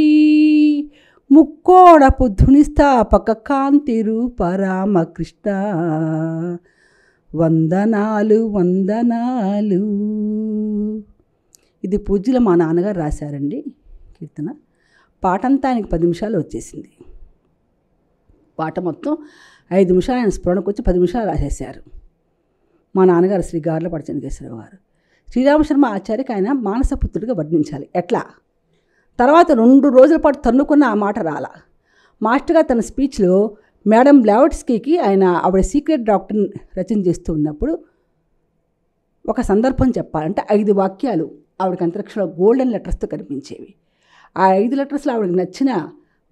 ముక్కోడపు ధుని స్థాపక కాంతి రూప రామకృష్ణ, వందనాలు వందనాలు. ఇది పూజ్యుల మా నాన్నగారు రాశారండి కీర్తన. పాటంతా ఆయనకి 10 నిమిషాలు వచ్చేసింది. పాట మొత్తం 5 నిమిషాలు ఆయన స్ఫురణకు వచ్చి 10 నిమిషాలు రాసేశారు. మా నాన్నగారు శ్రీ గార్లపాటి చెన్నకేశ్వరరావు గారు. శ్రీరామశర్మ ఆచార్యకి ఆయన మానసపుత్రుడిగా వర్ణించాలి. ఎట్లా? తర్వాత 2 రోజుల పాటు తన్నుకున్న ఆ మాట రాలా. మాస్టర్గా తన స్పీచ్లో మేడం బ్లావట్స్కీకి ఆవిడ సీక్రెట్ డాక్టర్ రచన చేస్తూ ఉన్నప్పుడు ఒక సందర్భం చెప్పాలంటే 5 వాక్యాలు ఆవిడకి అంతరిక్షంలో గోల్డెన్ లెటర్స్తో కనిపించేవి. ఆ 5 లెటర్స్లో ఆవిడకి నచ్చిన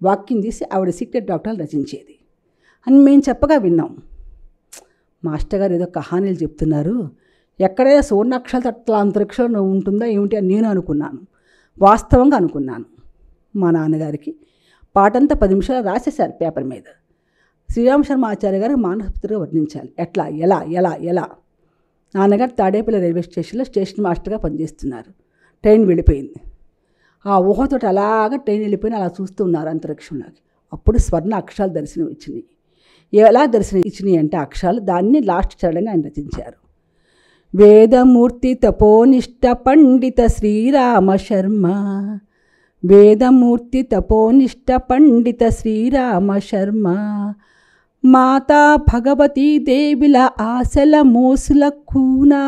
వాక్యం తీసి ఆవిడ సీక్రెట్ డాక్టర్లు రచించేది అని మేము చెప్పగా విన్నాం. మాస్టర్ గారు ఏదో కహానీలు చెప్తున్నారు, ఎక్కడైనా సువర్ణాక్షరాలు తట్ల అంతరిక్షంలో ఉంటుందా ఏమిటి అని నేను అనుకున్నాను. వాస్తవంగా అనుకున్నాను. మా నాన్నగారికి పాటంతా 10 నిమిషాలు రాసేశారు పేపర్ మీద. శ్రీరామశర్మ ఆచార్య గారు మానసపుత్రుడిగా వర్ణించాలి. ఎట్లా, ఎలా ఎలా ఎలా? నాన్నగారు తాడేపల్లి రైల్వే స్టేషన్లో స్టేషన్ మాస్టర్గా పనిచేస్తున్నారు. ట్రైన్ వెళ్ళిపోయింది. ఆ ఊహతో అలాగా ట్రైన్ వెళ్ళిపోయిన అలా చూస్తూ ఉన్నారు అంతరిక్షంలోకి. అప్పుడు స్వర్ణ అక్షరాలు దర్శనం ఇచ్చినాయి. ఎలా దర్శనం ఇచ్చినాయి అంటే అక్షరాలు, దాన్ని లాస్ట్ చరణంగా ఆయన రచించారు. వేదమూర్తి తపోనిష్ట పండిత శ్రీరామ శర్మ, వేదమూర్తి తపోనిష్ట పండిత శ్రీరామ శర్మ, మాతా భగవతీ దేవిల ఆశల మోసుల కూనా,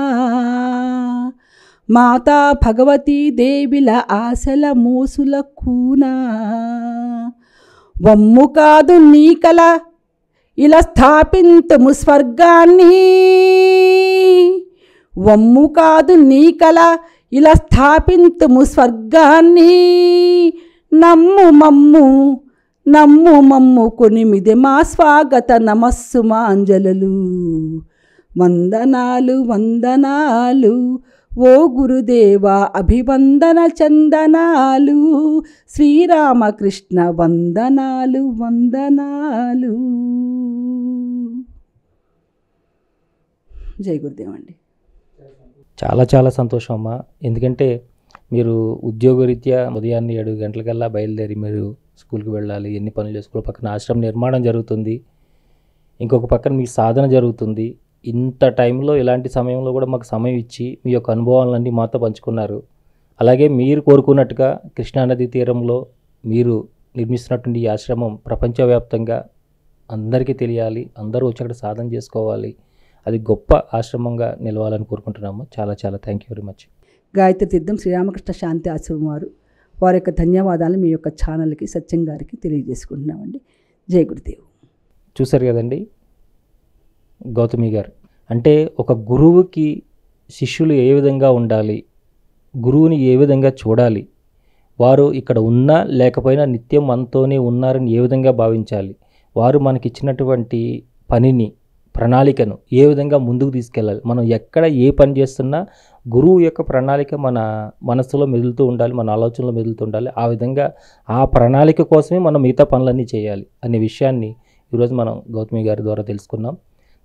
మాతా భగవతీ దేవిల ఆశల మోసుల కూనా, వమ్ము కాదు నీ కల ఇలా స్థాపింతుము స్వర్గాన్ని, వమ్ము కాదు నీ కల ఇలా స్థాపింతుము స్వర్గాన్ని, నమ్ము మమ్ము నమ్ము మమ్ము కొనిమిది మా స్వాగత నమస్సు మాంజలు, వందనాలు వందనాలు ఓ గురుదేవా అభివందన చందనాలు, శ్రీరామకృష్ణ వందనాలు వందనాలు. జై గురుదేవ్ అండి. చాలా చాలా సంతోషం అమ్మా. ఎందుకంటే మీరు ఉద్యోగరీత్యా ఉదయాన్నే 7 గంటలకల్లా బయలుదేరి మీరు స్కూల్కి వెళ్ళాలి, ఎన్ని పనులు చేసుకోవాలి, పక్కన ఆశ్రమం నిర్మాణం జరుగుతుంది, ఇంకొక పక్కన మీ సాధన జరుగుతుంది. ఇంత టైంలో ఇలాంటి సమయంలో కూడా మాకు సమయం ఇచ్చి మీ యొక్క అనుభవాలన్నీ మాతో పంచుకున్నారు. అలాగే మీరు కోరుకున్నట్టుగా కృష్ణానదీ తీరంలో మీరు నిర్మిస్తున్నటువంటి ఈ ఆశ్రమం ప్రపంచవ్యాప్తంగా అందరికీ తెలియాలి, అందరూ వచ్చి అక్కడ సాధన చేసుకోవాలి, అది గొప్ప ఆశ్రమంగా నిలవాలని కోరుకుంటున్నాము. చాలా చాలా thank you very much. Gayatri తీర్థం శ్రీరామకృష్ణ శాంతి ఆశ్రమం వారి యొక్క ధన్యవాదాలు మీ యొక్క ఛానల్కి సత్యం గారికి తెలియజేసుకుంటున్నామండి. జై గురుదేవ్. చూశారు కదండి గౌతమి గారు. అంటే ఒక గురువుకి శిష్యులు ఏ విధంగా ఉండాలి, గురువుని ఏ విధంగా చూడాలి, వారు ఇక్కడ ఉన్నా లేకపోయినా నిత్యం మనతోనే ఉన్నారని ఏ విధంగా భావించాలి, వారు మనకిచ్చినటువంటి పనిని ప్రణాళికను ఏ విధంగా ముందుకు తీసుకెళ్ళాలి, మనం ఎక్కడ ఏ పని చేస్తున్నా గురువు యొక్క ప్రణాళిక మన మనసులో మెదులుతూ ఉండాలి, మన ఆలోచనలో మెదులుతూ ఉండాలి. ఆ విధంగా ఆ ప్రణాళిక కోసమే మనం మిగతా పనులన్నీ చేయాలి అనే విషయాన్ని ఈరోజు మనం గౌతమి గారి ద్వారా తెలుసుకున్నాం.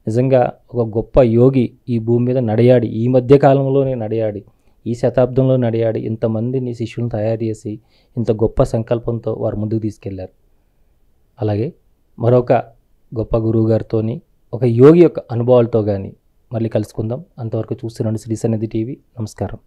నిజంగా ఒక గొప్ప యోగి ఈ భూమి మీద నడయాడి, ఈ మధ్య కాలంలోనే నడయాడి, ఈ శతాబ్దంలో నడయాడి ఇంతమందిని శిష్యులను తయారు చేసి ఇంత గొప్ప సంకల్పంతో వారు ముందుకు తీసుకెళ్లారు. అలాగే మరొక గొప్ప గురువు గారితోని ఒక యోగి యొక్క అనుభవాలతో కానీ మళ్ళీ కలుసుకుందాం. అంతవరకు చూస్తున్నాను శ్రీ సన్నిధి టీవీ. నమస్కారం.